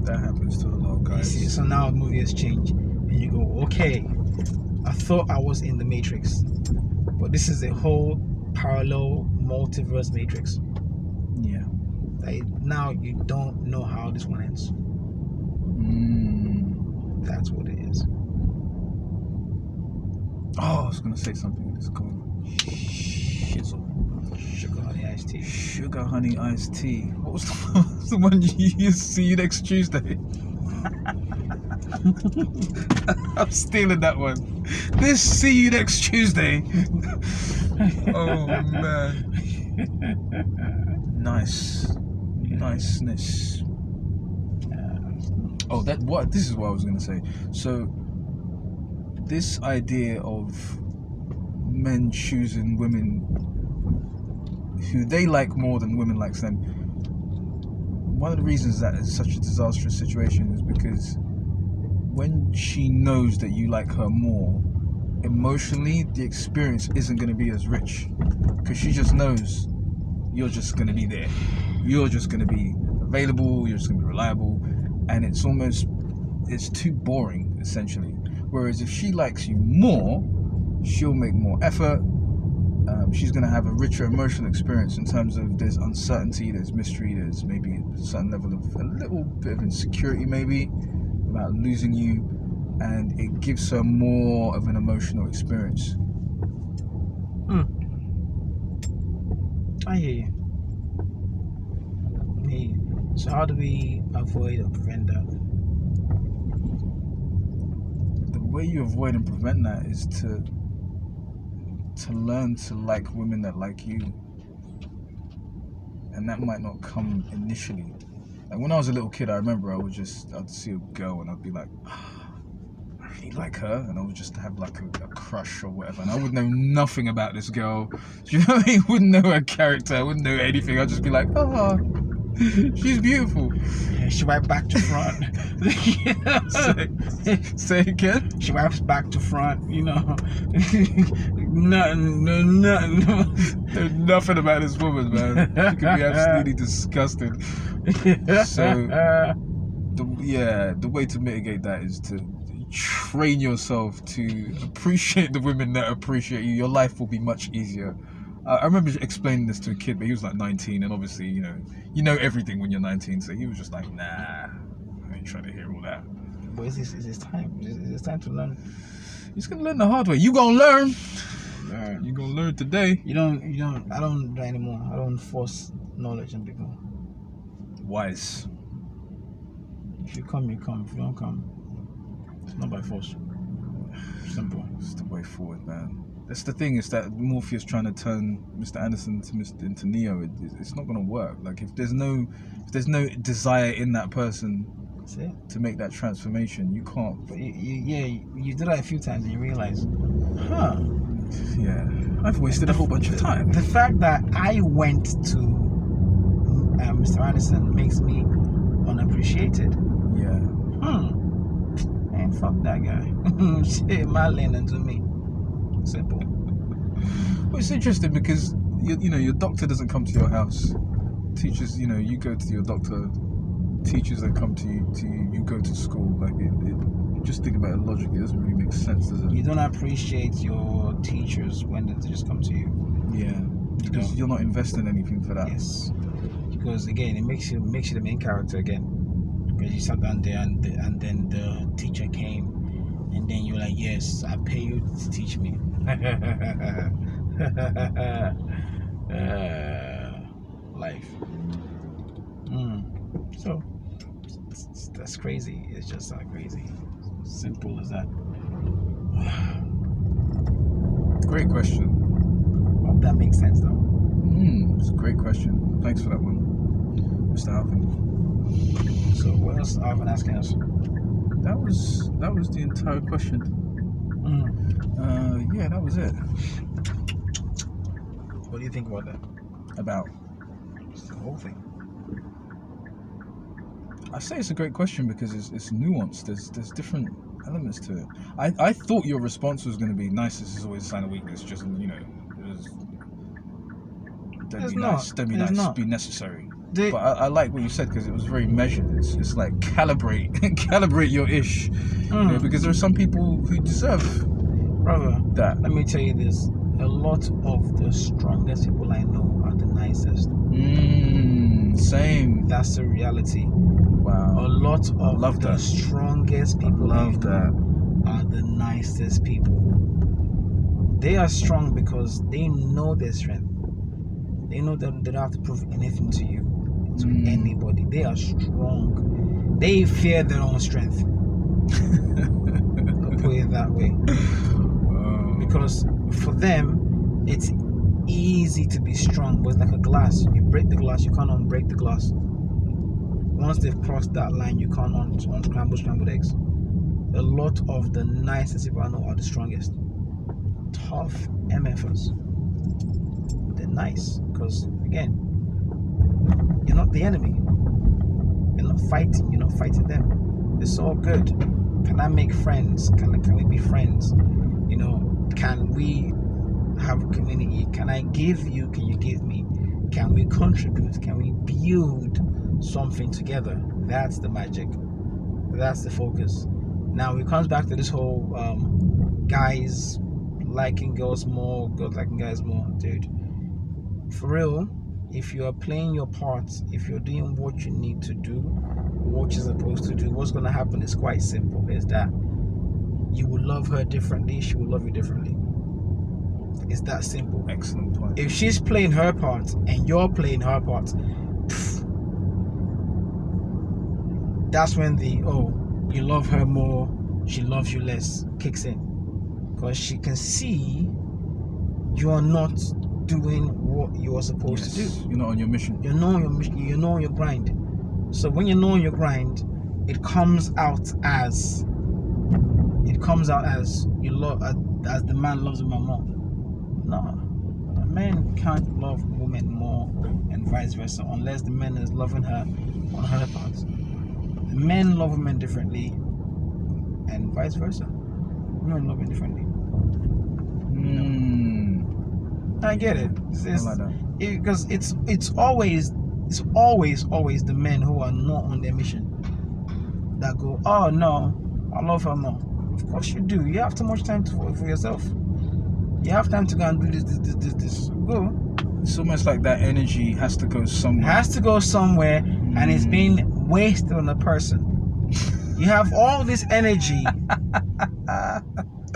S2: That happens to a lot of guys.
S1: You see, so now the movie has changed, and you go, okay, I thought I was in the Matrix, but this is a whole parallel multiverse Matrix.
S2: Yeah.
S1: Now you don't know how this one ends. That's what it is.
S2: Oh, I was going to say something. It's called shizzle.
S1: Sugar honey iced tea.
S2: Sugar honey iced tea. What was the one you used? See you next Tuesday. I'm stealing that one. This see you next Tuesday. Oh man. Niceness. Oh, this is what I was going to say. So this idea of men choosing women who they like more than women likes them, one of the reasons that is such a disastrous situation is because when she knows that you like her more, emotionally the experience isn't going to be as rich, because she just knows you're just going to be there, you're just going to be available, you're just going to be reliable, and it's too boring essentially. Whereas if she likes you more, she'll make more effort. She's going to have a richer emotional experience in terms of there's uncertainty, there's mystery, there's maybe a certain level of a little bit of insecurity maybe about losing you, and it gives her more of an emotional experience.
S1: I hear you. So how do we avoid or prevent that?
S2: The way you avoid and prevent that is to learn to like women that like you, and that might not come initially. Like when I was a little kid, I remember I'd see a girl and I'd be like, I really like her, and I would just have like a crush or whatever, and I would know nothing about this girl. Do you know what I mean? Wouldn't know her character, I wouldn't know anything. I'd just be like, she's beautiful.
S1: Yeah, she wiped back to front.
S2: Say again?
S1: She wipes back to front, nothing.
S2: There's nothing about this woman, man. She could be absolutely disgusting. So, the way to mitigate that is to train yourself to appreciate the women that appreciate you. Your life will be much easier. I remember explaining this to a kid, but he was like 19, and obviously, you know everything when you're 19, so he was just like, nah, I ain't trying to hear all that.
S1: But is this time? Is this time to learn?
S2: He's gonna learn the hard way. You gonna learn. You're gonna learn today.
S1: I don't do that anymore. I don't force knowledge on people.
S2: Wise.
S1: If you come, you come. If you don't come, it's not by force. Simple.
S2: It's the way forward, man. That's the thing, is that Morpheus trying to turn Mr. Anderson into Neo. It's not going to work. Like if there's no desire in that person to make that transformation, you can't.
S1: But you did that a few times and you realize,
S2: yeah, I've wasted a whole bunch of time.
S1: The fact that I went to Mr. Anderson makes me unappreciated.
S2: Yeah.
S1: Man, fuck that guy. Shit, my lane into me. Simple.
S2: Well, it's interesting because your doctor doesn't come to your house. Teachers, you go to your doctor. Teachers that come to you go to school. Like it just think about it logically. It doesn't really make sense, does it?
S1: You don't appreciate your teachers when they just come to you.
S2: Yeah, because you're not investing anything for that.
S1: Yes, because again, it makes you the main character again. Because you sat down there and then the teacher came, and then you're like, yes, I pay you to teach me. Life. So that's crazy. It's just not crazy. Simple as that.
S2: Great question.
S1: Hope that makes sense though.
S2: It's a great question. Thanks for that one, Mr. Alvin.
S1: So what else is Alvin asking us?
S2: That was the entire question. Yeah, that was it.
S1: What do you think about that?
S2: About
S1: just the whole thing.
S2: I say it's a great question because it's nuanced. There's different elements to it. I thought your response was going to be niceness is always a sign of weakness. Just don't be nice. Don't be nice. Be necessary. But I like what you said because it was very measured. It's like calibrate your ish. Because there are some people who deserve that.
S1: Let me tell you this: a lot of the strongest people I know are the nicest.
S2: Same.
S1: That's the reality.
S2: Wow.
S1: A lot of the strongest people I know are the nicest people. They are strong because they know their strength. They know that they don't have to prove anything to you, to anybody. They are strong. They fear their own strength. I'll put it that way. Because for them, it's easy to be strong, but it's like a glass. You break the glass, you can't unbreak the glass. Once they've crossed that line, you can't unscramble scrambled eggs. A lot of the nicest people I know are the strongest. Tough MFers. They're nice because, again, you're not the enemy. You're not fighting them. It's all good. Can I make friends? Can we be friends? Can we have a community? Can I give you? Can you give me? Can we contribute? Can we build something together? That's the magic. That's the focus. Now it comes back to this whole guys liking girls more, girls liking guys more. Dude, for real, if you are playing your part, if you're doing what you need to do, what you're supposed to do, what's going to happen is quite simple. Is that you will love her differently, she will love you differently. It's that simple.
S2: Excellent point.
S1: If she's playing her part and you're playing her part, that's when you love her more, she loves you less kicks in. Because she can see you are not doing what you are supposed to do.
S2: You're not on your mission.
S1: You're not on your mission. You're not on your grind. So when you're not on your grind, it comes out as you love, as the man loves the woman more. No, a man can't love women more and vice versa unless the man is loving her on her part. Men love women differently and vice versa. Women love men differently. I get it. Because it's always the men who are not on their mission that go, oh no, I love her more. Of course you do. You have too much time for yourself. You have time to go and do this. Go.
S2: It's almost like that energy has to go somewhere.
S1: It has to go somewhere, and it's being wasted on a person. You have all this energy.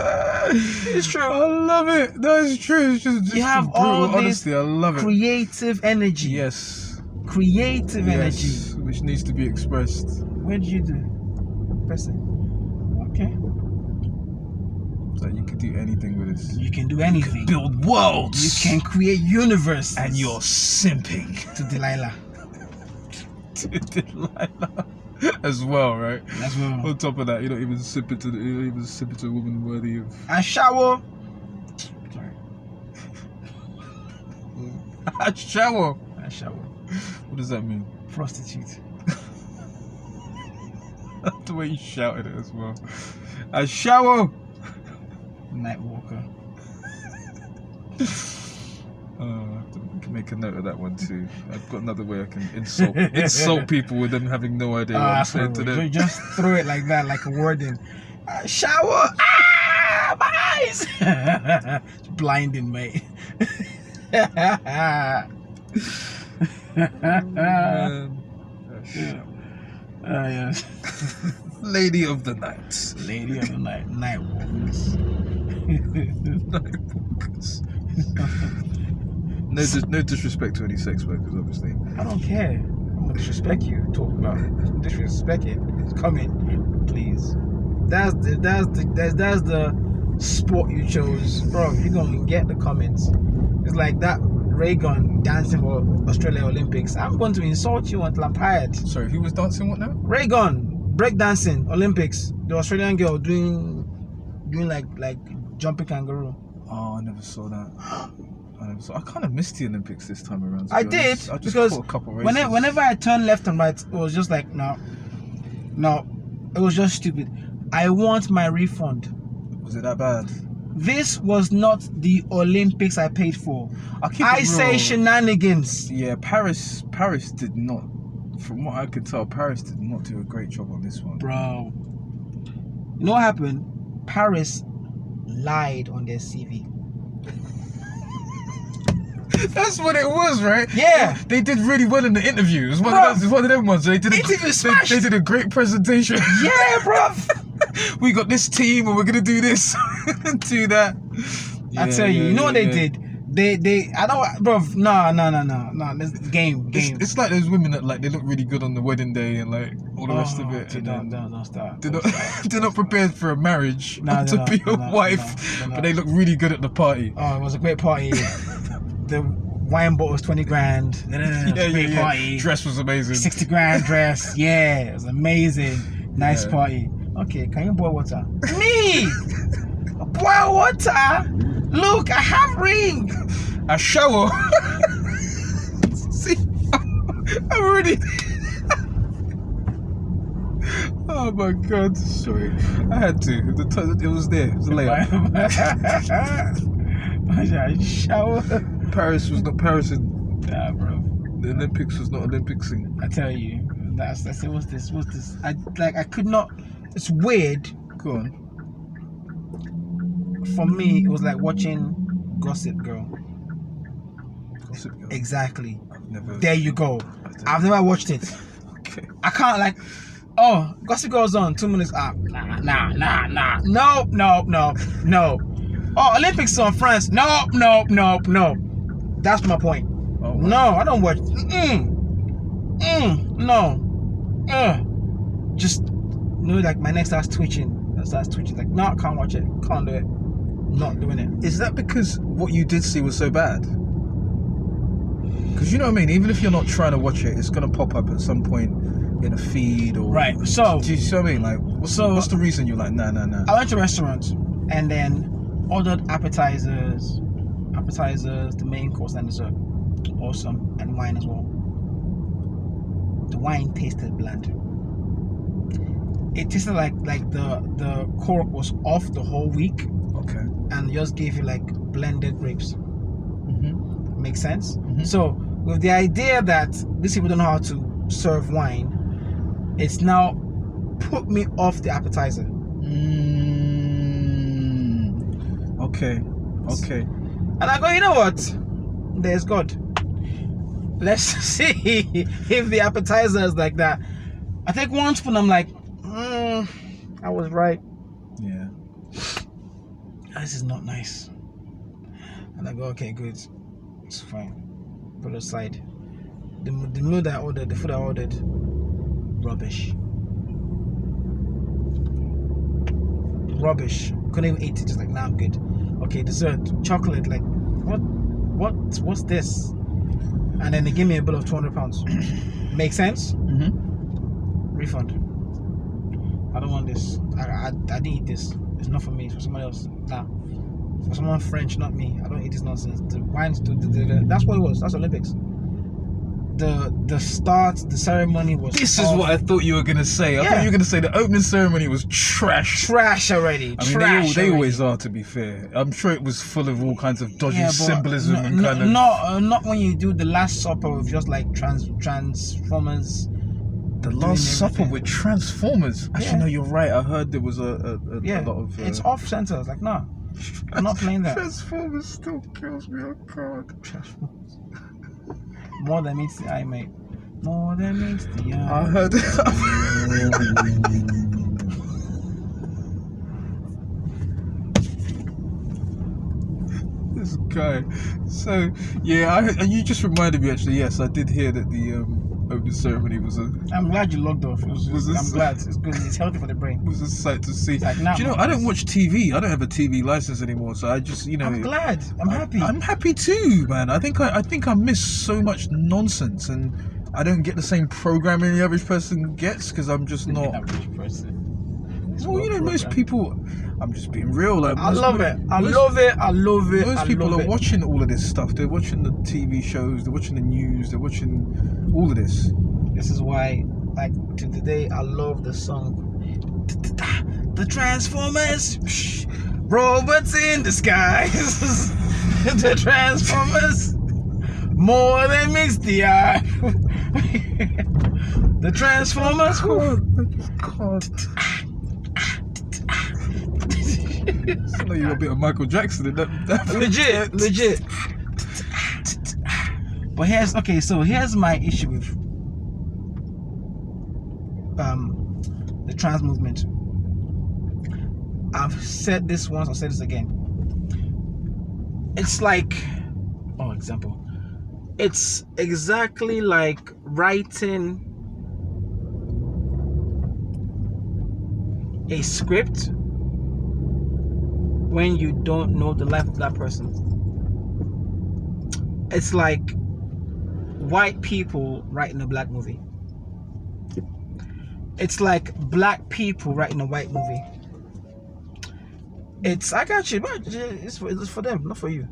S1: It's true.
S2: I love it. That is true. It's just
S1: you have all this
S2: I love it.
S1: Creative energy.
S2: Yes.
S1: Creative energy.
S2: Which needs to be expressed.
S1: What did you do? Press it. Okay.
S2: So you can do anything with this.
S1: You can do anything.
S2: You can build worlds.
S1: You can create universes.
S2: And you're simping
S1: to Delilah.
S2: To Delilah. As well, right?
S1: As well.
S2: On top of that, you don't even sip it to a woman worthy of.
S1: I shower. Sorry.
S2: I shower. What does that mean?
S1: Prostitute.
S2: The way you shouted it as well. I shower.
S1: Night walker.
S2: I can make a note of that one too. I've got another way I can insult people with them having no idea what I'm saying to them.
S1: Just throw it like that, like a wording. Shower. My eyes. It's blinding, mate. Yes.
S2: Lady of the night.
S1: Lady of the night. Night walkers.
S2: Night walkers. No disrespect to any sex workers, obviously.
S1: I don't care. I'm gonna disrespect you. Talk about disrespect it. Come in, please. That's the sport you chose, bro. You're gonna get the comments. It's like that Reagan dancing for Australia Olympics. I'm going to insult you until I'm tired.
S2: Sorry, who was dancing what now?
S1: Reagan, break dancing Olympics. The Australian girl doing like jumping kangaroo.
S2: Oh, I never saw that. I kind of missed the Olympics this time around.
S1: I did
S2: I just
S1: because
S2: caught a couple races.
S1: whenever I turned left and right, it was just like no. No, it was just stupid. I want my refund.
S2: Was it that bad?
S1: This was not the Olympics I paid for. I say
S2: real.
S1: shenanigans.
S2: Yeah, Paris did not, from what I could tell, Paris did not do a great job on this one.
S1: Bro. You know what happened? Paris lied on their CV.
S2: That's what it was, right?
S1: Yeah.
S2: They did really well in the interviews. One of them ones. They did they did a great presentation.
S1: Yeah, bro.
S2: We got this team and we're gonna do this and do that.
S1: I tell you, you know what they did? They I don't, bro. No. This game.
S2: It's like those women that like they look really good on the wedding day and like all the rest of it.
S1: Don't start.
S2: They're not prepared for a marriage to be a wife, but they look really good at the party.
S1: Oh, it was a great party. The wine bottle was 20 grand. Great party.
S2: Dress was amazing.
S1: 60 grand dress. Yeah, it was amazing. Nice party. Okay, can you boil water? Me! Boil water? Look, I have ring.
S2: A shower. See, I'm already. Oh my God! Sorry, I had to. It was there. It was a layup.
S1: Shower.
S2: Paris was not Paris.
S1: Nah, bro.
S2: The Olympics was not Olympicsing.
S1: I tell you, that's it. What's this? I could not. It's weird.
S2: Go on.
S1: For me, it was like watching Gossip Girl.
S2: Gossip Girl.
S1: Exactly.
S2: Never.
S1: There you go. I've never watched it.
S2: Okay.
S1: I can't like. Oh, Gossip Girl's on 2 minutes up. Nah. No. Oh, Olympics on France. No. That's my point.
S2: Oh, wow.
S1: No, I don't watch. No. Just like my neck starts twitching. Like, no, I can't watch it. Can't do it. Not doing it.
S2: Is that because what you did see was so bad? Because you know what I mean. Even if you're not trying to watch it, it's gonna pop up at some point in a feed or.
S1: Right. So.
S2: Do you see what I mean? Like, what's the reason you're like, nah?
S1: I went to a restaurant and then ordered appetizers, the main course and dessert. Awesome. And wine as well. The wine tasted bland. It tasted like the cork was off the whole week.
S2: Okay.
S1: And just gave you like blended grapes.
S2: Mm-hmm.
S1: Makes sense?
S2: Mm-hmm.
S1: So with the idea that these people don't know how to serve wine, it's now put me off the appetizer.
S2: Okay.
S1: And I go, you know what? There's God. Let's see if the appetizer is like that. I take one spoon, I'm like, I was right.
S2: Yeah.
S1: This is not nice. And I go, okay, good. It's fine. Put it aside. The meal that I ordered, the food I ordered, rubbish. Couldn't even eat it. Just like, nah, I'm good. Okay, dessert, chocolate. Like, what's this? And then they give me a bill of £200. Make sense?
S2: Mm-hmm.
S1: Refund. I don't want this. I didn't eat this. It's not for me. It's for somebody else. Nah. For someone French, not me. I don't eat this nonsense. The wines, that's what it was. That's Olympics. The ceremony was.
S2: This is what I thought you were gonna say. I thought you were gonna say the opening ceremony was trash.
S1: Trash already.
S2: I mean, they always are. To be fair, I'm sure it was full of all kinds of dodgy symbolism and kind of.
S1: Not when you do the Last Supper with just like Transformers.
S2: The Last Supper with Transformers. Actually, no, you're right. I heard there was a lot of.
S1: It's off center. It's like, no, I'm not playing that.
S2: Transformers still kills me. Oh God.
S1: Transformers. More than meets the eye, mate. More than meets the eye.
S2: I heard. This guy. So yeah, you just reminded me. Actually, yes, I did hear that the opening ceremony was a.
S1: I'm glad you logged off. I'm glad. It's good. It's healthy for the brain.
S2: It was a sight to see.
S1: Like,
S2: do you know? I don't watch TV. I don't have a TV license anymore, so I just I'm
S1: glad. I'm happy.
S2: I'm happy too, man. I think I miss so much nonsense, and I don't get the same programming the average person gets because I'm just not.
S1: Average person.
S2: Well, you know, most people. I'm just being real. Like,
S1: I love it. I love it.
S2: Most people are watching all of this stuff. They're watching the TV shows. They're watching the news. They're watching all of this.
S1: This is why like to today, I love the song. The Transformers, robots in disguise. The Transformers, more than meets the eye. The Transformers.
S2: I know you're a bit of Michael Jackson in that.
S1: Legit. But here's my issue with the trans movement. I've said this once, I'll say this again. It's like, it's exactly like writing a script when you don't know the life of that person. It's like white people writing a black movie. It's like black people writing a white movie. I got you, but it's for them, not for you.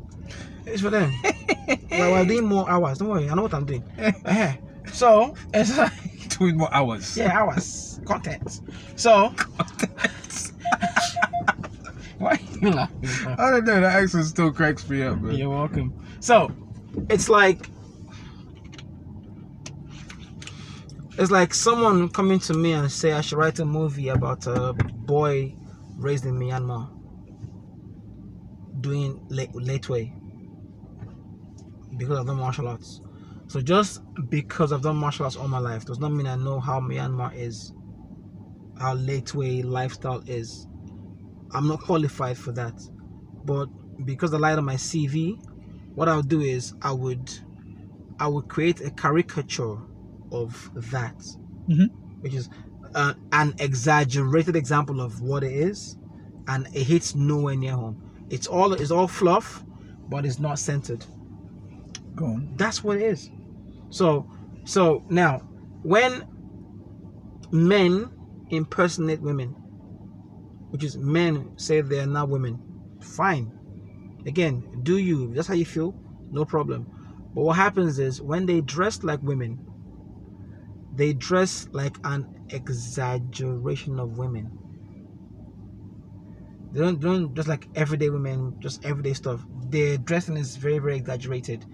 S1: It's for them. We're doing more hours. Don't worry, I know what I'm doing. So it's like
S2: doing more hours.
S1: Yeah, hours. Content. So why are you laughing?
S2: I don't know, that accent still cracks me up, man.
S1: You're welcome. So it's like someone coming to me and say I should write a movie about a boy raised in Myanmar doing late way because I've done martial arts. So just because I've done martial arts all my life does not mean I know how Myanmar is, how late way lifestyle is. I'm not qualified for that. But because I lied on my CV, what I'll do is I would create a caricature of that, which is an exaggerated example of what it is, and it hits nowhere near home. It's all fluff, but it's not centered.
S2: Go on.
S1: That's what it is. So now, when men impersonate women, which is men say they are not women, fine. Again, do you? If that's how you feel, no problem. But what happens is when they dress like women, they dress like an exaggeration of women. They don't just like everyday women, just everyday stuff. Their dressing is very, very exaggerated.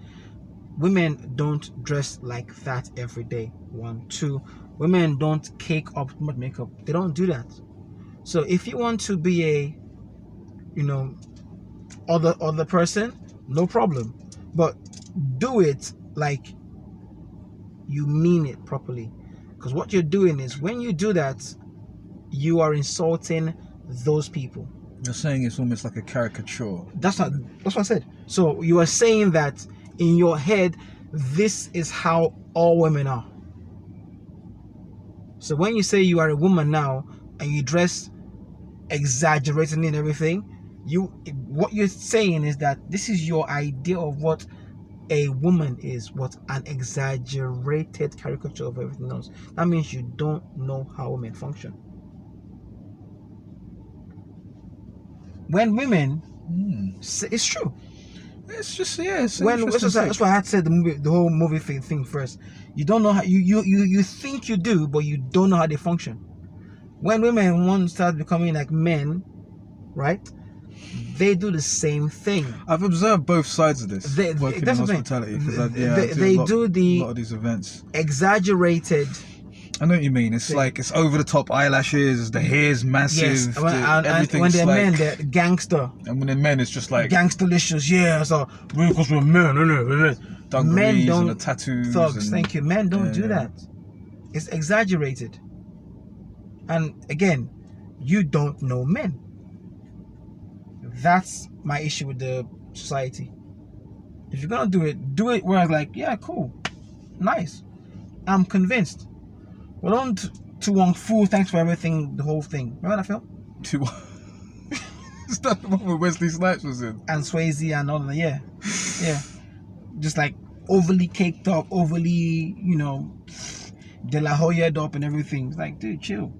S1: Women don't dress like that every day. 1, 2. Women don't cake up too much makeup. They don't do that. So if you want to be a, other person, no problem. But do it like you mean it properly. Because what you're doing is when you do that, you are insulting those people.
S2: You're saying it's almost like a caricature.
S1: That's what I said. So you are saying that in your head, this is how all women are. So when you say you are a woman now and you dress exaggerating and everything, what you're saying is that this is your idea of what a woman is, what an exaggerated caricature of everything else. That means you don't know how women function. When women, it's true.
S2: It's just it's
S1: that's why I had said the whole movie thing first. You don't know how you think you do, but you don't know how they function. When women want to start becoming like men, right? They do the same thing.
S2: I've observed both sides of this. Working in hospitality, because they do a lot of these events.
S1: Exaggerated.
S2: I know what you mean. It's like it's over the top eyelashes. The hair's massive.
S1: Yes, and when they're men, they're gangster.
S2: And when they're men, it's just like
S1: gangsterlicious. Yeah, so because we're men, men don't
S2: and the tattoos.
S1: Thugs. Thank you. Men don't do that. It's exaggerated. And again, you don't know men. That's my issue with the society. If you're gonna do it where it's like, yeah, cool, nice, I'm convinced. Well, don't to Wong Fu, thanks for everything, the whole thing. Remember that film?
S2: Is that the one where Wesley Snipes was in?
S1: And Swayze and all that, yeah. Just like overly caked up, overly, De La Hoya'd up and everything. It's like, dude, chill.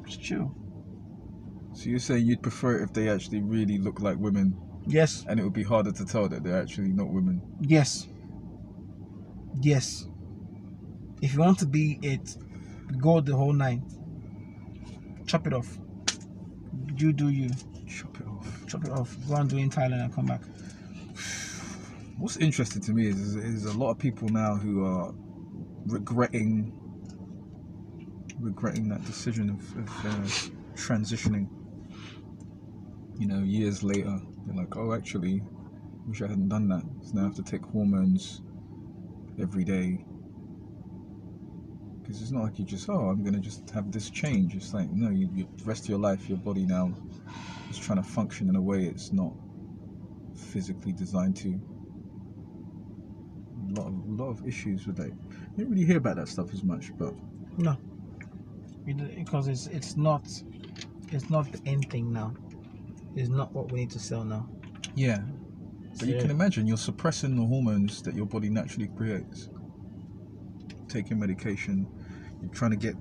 S1: Just chill.
S2: So you're saying you'd prefer it if they actually really look like women?
S1: Yes.
S2: And it would be harder to tell that they're actually not women?
S1: Yes. If you want to be it, Go the whole 9. Chop it off. You do you.
S2: Chop it off.
S1: Chop it off. Go and do it in Thailand and come back.
S2: What's interesting to me is a lot of people now who are regretting that decision of transitioning. You know, years later, they're like, oh, actually, wish I hadn't done that. So now I have to take hormones every day. Because it's not like you just, I'm going to just have this change. It's like, no, you the rest of your life, your body now is trying to function in a way it's not physically designed to. A lot of issues with that. You don't really hear about that stuff as much, but
S1: no, because it's not the end thing now. It's not what we need to sell now.
S2: Yeah, but you can imagine you're suppressing the hormones that your body naturally creates. Taking medication, you're trying to get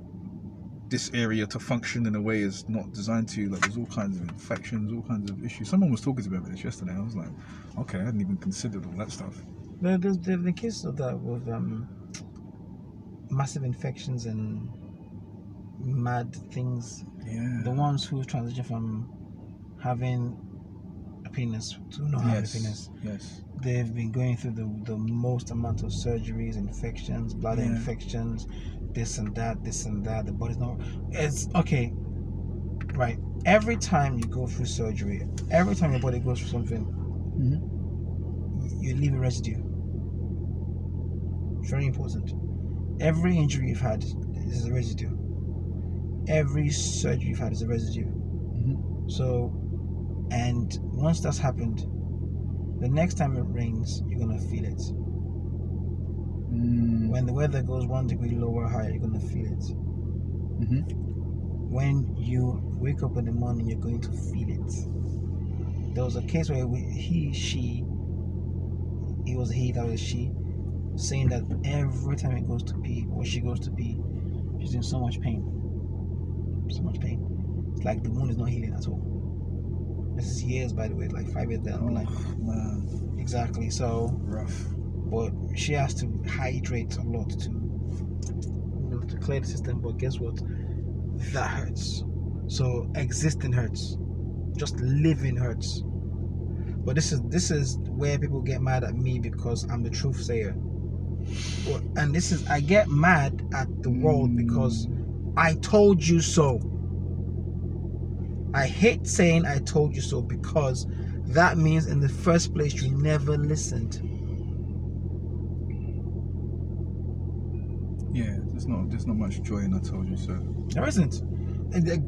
S2: this area to function in a way it's not designed to. Like, there's all kinds of infections, all kinds of issues. Someone was talking to me about this yesterday. I was like, okay, I hadn't even considered all that stuff.
S1: There's been cases of that with massive infections and mad things.
S2: Yeah.
S1: The ones who transition from having a penis to not having a penis.
S2: Yes.
S1: They've been going through the most amount of surgeries, infections, bladder infections, this and that. The body's not. It's okay. Right. Every time you go through surgery, every time your body goes through something, you leave a residue. Very important. Every injury you've had is a residue. Every surgery you've had is a residue. So, and once that's happened, the next time it rains, you're gonna feel it. When the weather goes 1 degree lower or higher, you're gonna feel it. When you wake up in the morning, you're going to feel it. There was a case where he was she, saying that every time he goes to pee or she goes to pee, she's in so much pain. So much pain. It's like the wound is not healing at all. This is years, by the way, like 5 years down the line.
S2: Man.
S1: Exactly. So
S2: Rough.
S1: But she has to hydrate a lot to clear the system. But guess what? That hurts. So existing hurts. Just living hurts. But this is where people get mad at me because I'm the truth sayer. And I get mad at the world because I told you so. I hate saying I told you so because that means in the first place you never listened.
S2: Yeah, there's not much joy in I told you so.
S1: There isn't.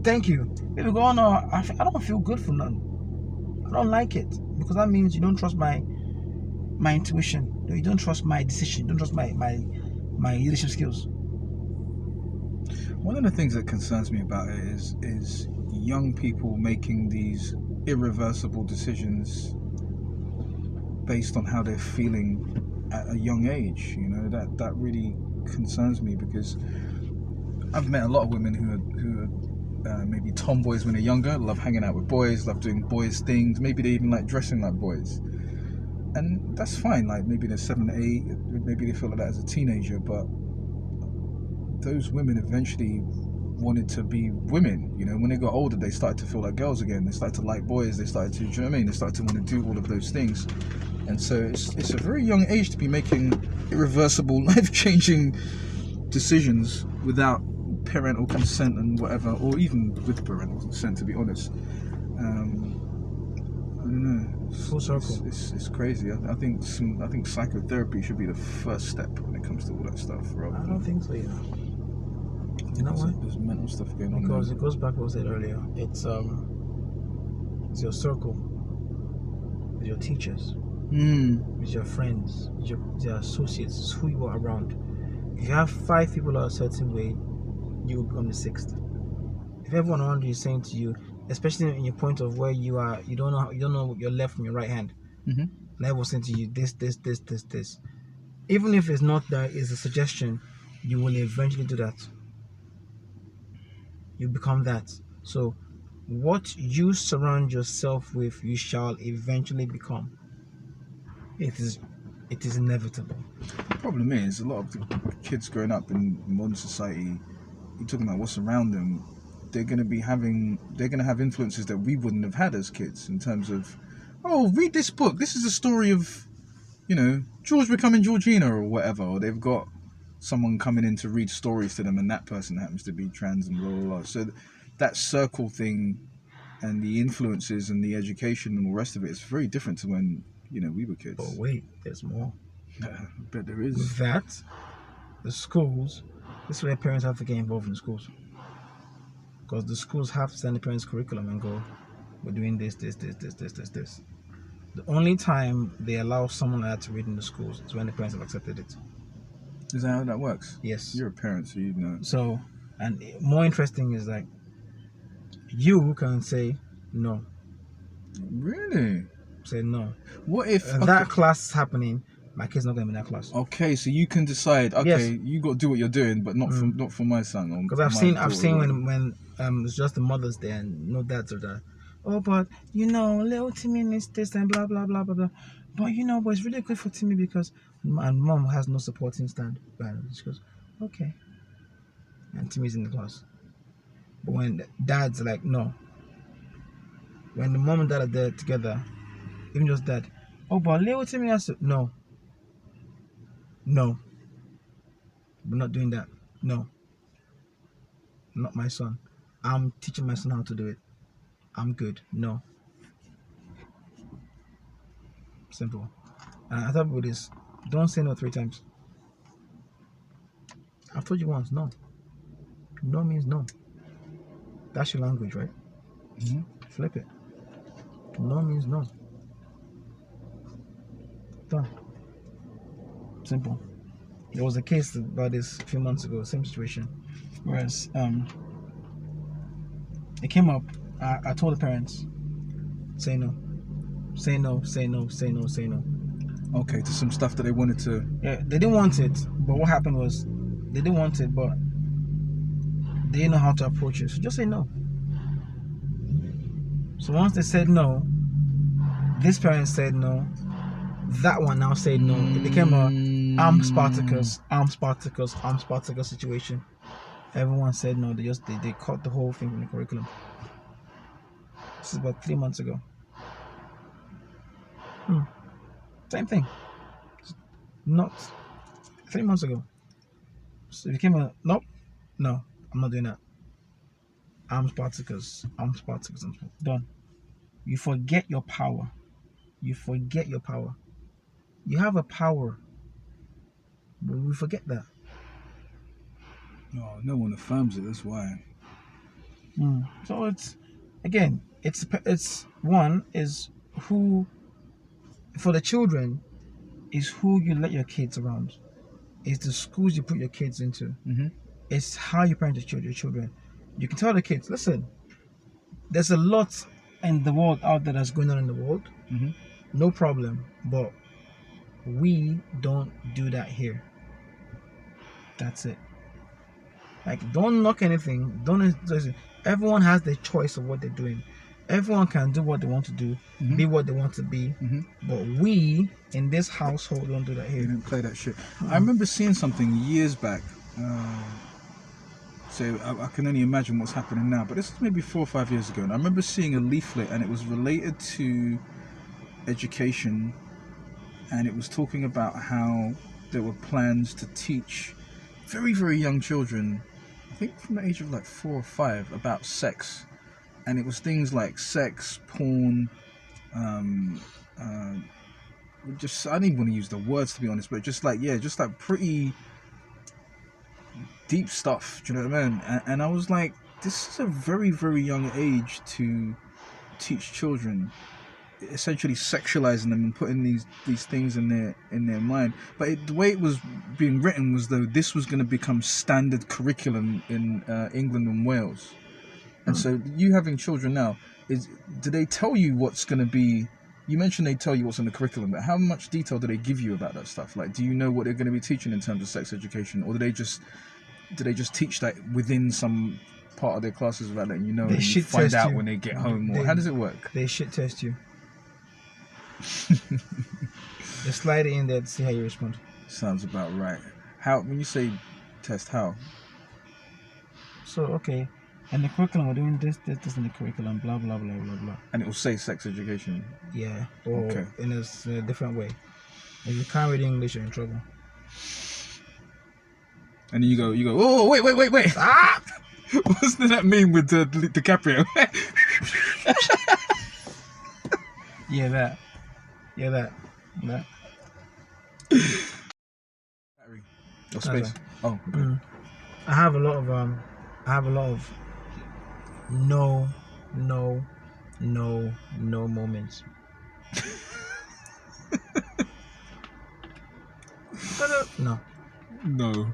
S1: Thank you. People go, no, I don't feel good for none. I don't like it because that means you don't trust my intuition. You don't trust my decision. You don't trust my leadership skills.
S2: One of the things that concerns me about it is young people making these irreversible decisions based on how they're feeling at a young age. You know, that really concerns me because I've met a lot of women who are maybe tomboys when they're younger, love hanging out with boys, love doing boys things, maybe they even like dressing like boys, and that's fine. Like maybe they're 7, 8, maybe they feel like that as a teenager, but those women eventually wanted to be women. You know, when they got older, they started to feel like girls again. They started to like boys. They started to, do you know what I mean? They started to want to do all of those things. And so it's a very young age to be making irreversible, life-changing decisions without parental consent and whatever, or even with parental consent, to be honest. I don't know.
S1: Full circle.
S2: It's crazy. I think psychotherapy should be the first step when it comes to all that stuff.
S1: I don't think so, You know why?
S2: There's mental stuff going on.
S1: Because it goes back to what I said earlier. It's your circle, with your teachers, with your friends, with your associates, it's who you are around. If you have 5 people are a certain way, you will become the 6th. If everyone around you is saying to you, especially in your point of where you are, you don't know your left from your right hand, and everyone's saying to you this. Even if it's not that, it's a suggestion, you will eventually do that. You become that. So what you surround yourself with, you shall eventually become. It is inevitable.
S2: The problem is a lot of the kids growing up in modern society, you're talking about what's around them, they're going to have influences that we wouldn't have had as kids, in terms of, oh, read this book, this is a story of, George becoming Georgina or whatever, or they've got someone coming in to read stories to them and that person happens to be trans and blah blah blah. So that circle thing and the influences and the education and all the rest of it is very different to when we were kids.
S1: But wait, there's more.
S2: I bet there is.
S1: With that, the schools, this is where parents have to get involved in the schools, because the schools have to send the parents' curriculum and go, we're doing this. The only time they allow someone like that to read in the schools is when the parents have accepted it.
S2: Is that how that works?
S1: Yes.
S2: You're a parent, so you know.
S1: So, and more interesting is like, you can say no.
S2: Really?
S1: Say no.
S2: What if
S1: that class is happening? My kid's not going to be in that class.
S2: Okay, so you can decide. Okay, yes. You got to do what you're doing, but not for my son.
S1: Because I've seen when it's just the mothers there and no dads are there. Oh, but little Timmy needs this and blah blah blah blah blah. But but it's really good for Timmy because mom has no supporting stand. She goes, okay. And Timmy's in the class. But when dad's like, no. When the mom and dad are there together, even just dad, oh, but little Timmy has to, no. We're not doing that. No. Not my son. I'm teaching my son how to do it. I'm good. No. Simple. And I thought about this. Don't say no 3 times. I've told you once. No. No means no. That's your language, right?
S2: Mm-hmm.
S1: Flip it. No means no. Done. Simple. There was a case about this a few months ago, same situation. Whereas it came up, I told the parents, say no. Say no, say no, say no, say no.
S2: Okay, to some stuff that they wanted to...
S1: Yeah, they didn't want it, but what happened was, they didn't want it, but they didn't know how to approach it. So just say no. So once they said no, this parent said no, that one now said no. It became a I'm Spartacus situation. Everyone said no. They cut the whole thing from the curriculum. This is about 3 months ago. Same thing. Not 3 months ago. So it became a nope. No, I'm not doing that. I'm Spartacus. Done. You forget your power. You have a power, but we forget that.
S2: No one affirms it. That's why.
S1: So it's one is who, for the children, is who you let your kids around. It's the schools you put your kids into.
S2: Mm-hmm.
S1: It's how you parent your children. You can tell the kids, listen, there's a lot in the world out there that's going on in the world.
S2: Mm-hmm.
S1: No problem, but we don't do that here. That's it. Like, don't knock anything. Listen. Everyone has the choice of what they're doing. Everyone can do what they want to do, be what they want to be. But we in this household don't do that here.
S2: We don't play that shit. I remember seeing something years back. So I can only imagine what's happening now. But this is maybe 4 or 5 years ago, and I remember seeing a leaflet, and it was related to education, and it was talking about how there were plans to teach very, very young children, I think from the age of like 4 or 5, about sex. And it was things like sex, porn, just, I don't even want to use the words to be honest, but just like pretty deep stuff, do you know what I mean? And I was like, this is a very, very young age to teach children, essentially sexualizing them and putting these things in their mind. But the way it was being written was though this was going to become standard curriculum in England and Wales. And so you having children now, do they tell you what's going to be? You mentioned they tell you what's in the curriculum, but how much detail do they give you about that stuff? Like, do you know what they're going to be teaching in terms of sex education, or do they just teach that within some part of their classes without letting you know, and you find out when they get home? Or how does it work?
S1: They shit test you. They slide it in there to see how you respond.
S2: Sounds about right. How, when you say test, how?
S1: So okay, and the curriculum we're doing this in the curriculum, blah blah blah blah blah.
S2: And it will say sex education.
S1: Yeah, or
S2: Okay.
S1: in a different way. If you can't read English, you're in trouble.
S2: And then you go, oh, wait.
S1: Ah!
S2: What's that mean with DiCaprio?
S1: Yeah, that.
S2: Battery. Or space. Oh.
S1: Okay. I have a lot of no moments. No.
S2: No.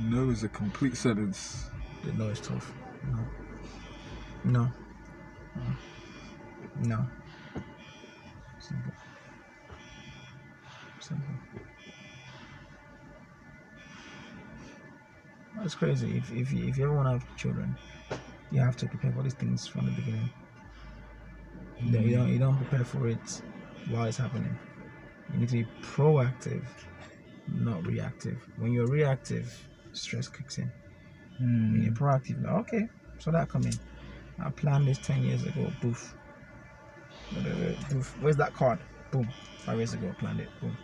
S2: No is a complete sentence.
S1: No, it's tough. No. Simple. That's crazy. If you ever want to have children, you have to prepare for these things from the beginning. You don't prepare for it while it's happening. You need to be proactive, not reactive. When you're reactive, stress kicks in. When you're proactive, like, okay, so that come in. I planned this 10 years ago. Boof. Where's that card? Boom. 5 years ago, I planned it. Boom.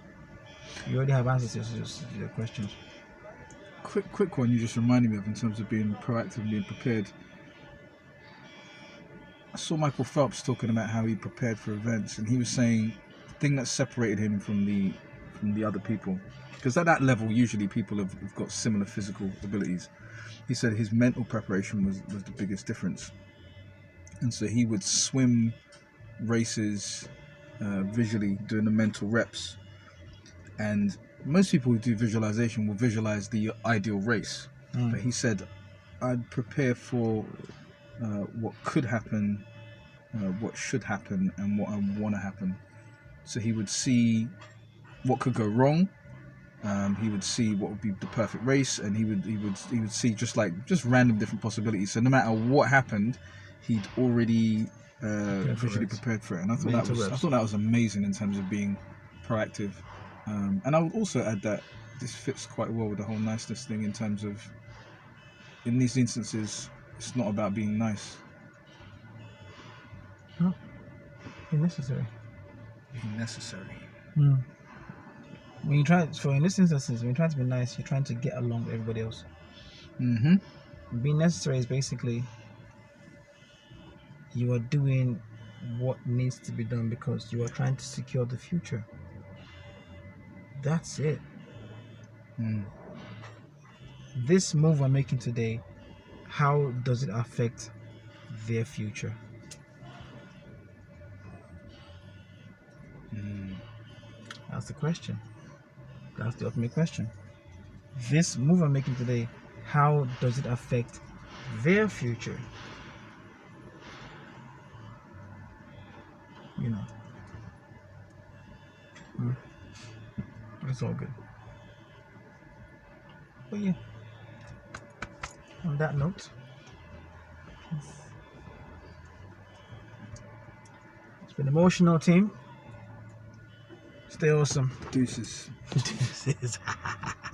S1: You already have answers to your questions.
S2: Quick one you just reminded me of in terms of being proactive and being prepared. I saw Michael Phelps talking about how he prepared for events, and he was saying the thing that separated him from the other people, because at that level usually people have got similar physical abilities. He said his mental preparation was the biggest difference, and so he would swim races visually, doing the mental reps. And most people who do visualization will visualize the ideal race, but he said I'd prepare for what could happen, what should happen, and what I want to happen. So he would see what could go wrong. He would see what would be the perfect race, and he would see just random different possibilities. So no matter what happened, he'd already visually prepared for it. And I thought that was amazing in terms of being proactive. And I would also add that this fits quite well with the whole niceness thing in terms of, in these instances, it's not about being nice.
S1: No, being necessary.
S2: Being necessary.
S1: When you try, in this instance, when you try to be nice, you're trying to get along with everybody else. Being necessary is basically you are doing what needs to be done because you are trying to secure the future. That's it. This move I'm making today, how does it affect their future? That's the question. That's the ultimate question. This move I'm making today, how does it affect their future? You know. But it's all good. But yeah. On that note, it's been emotional, team. Stay awesome.
S2: Deuces.
S1: Deuces.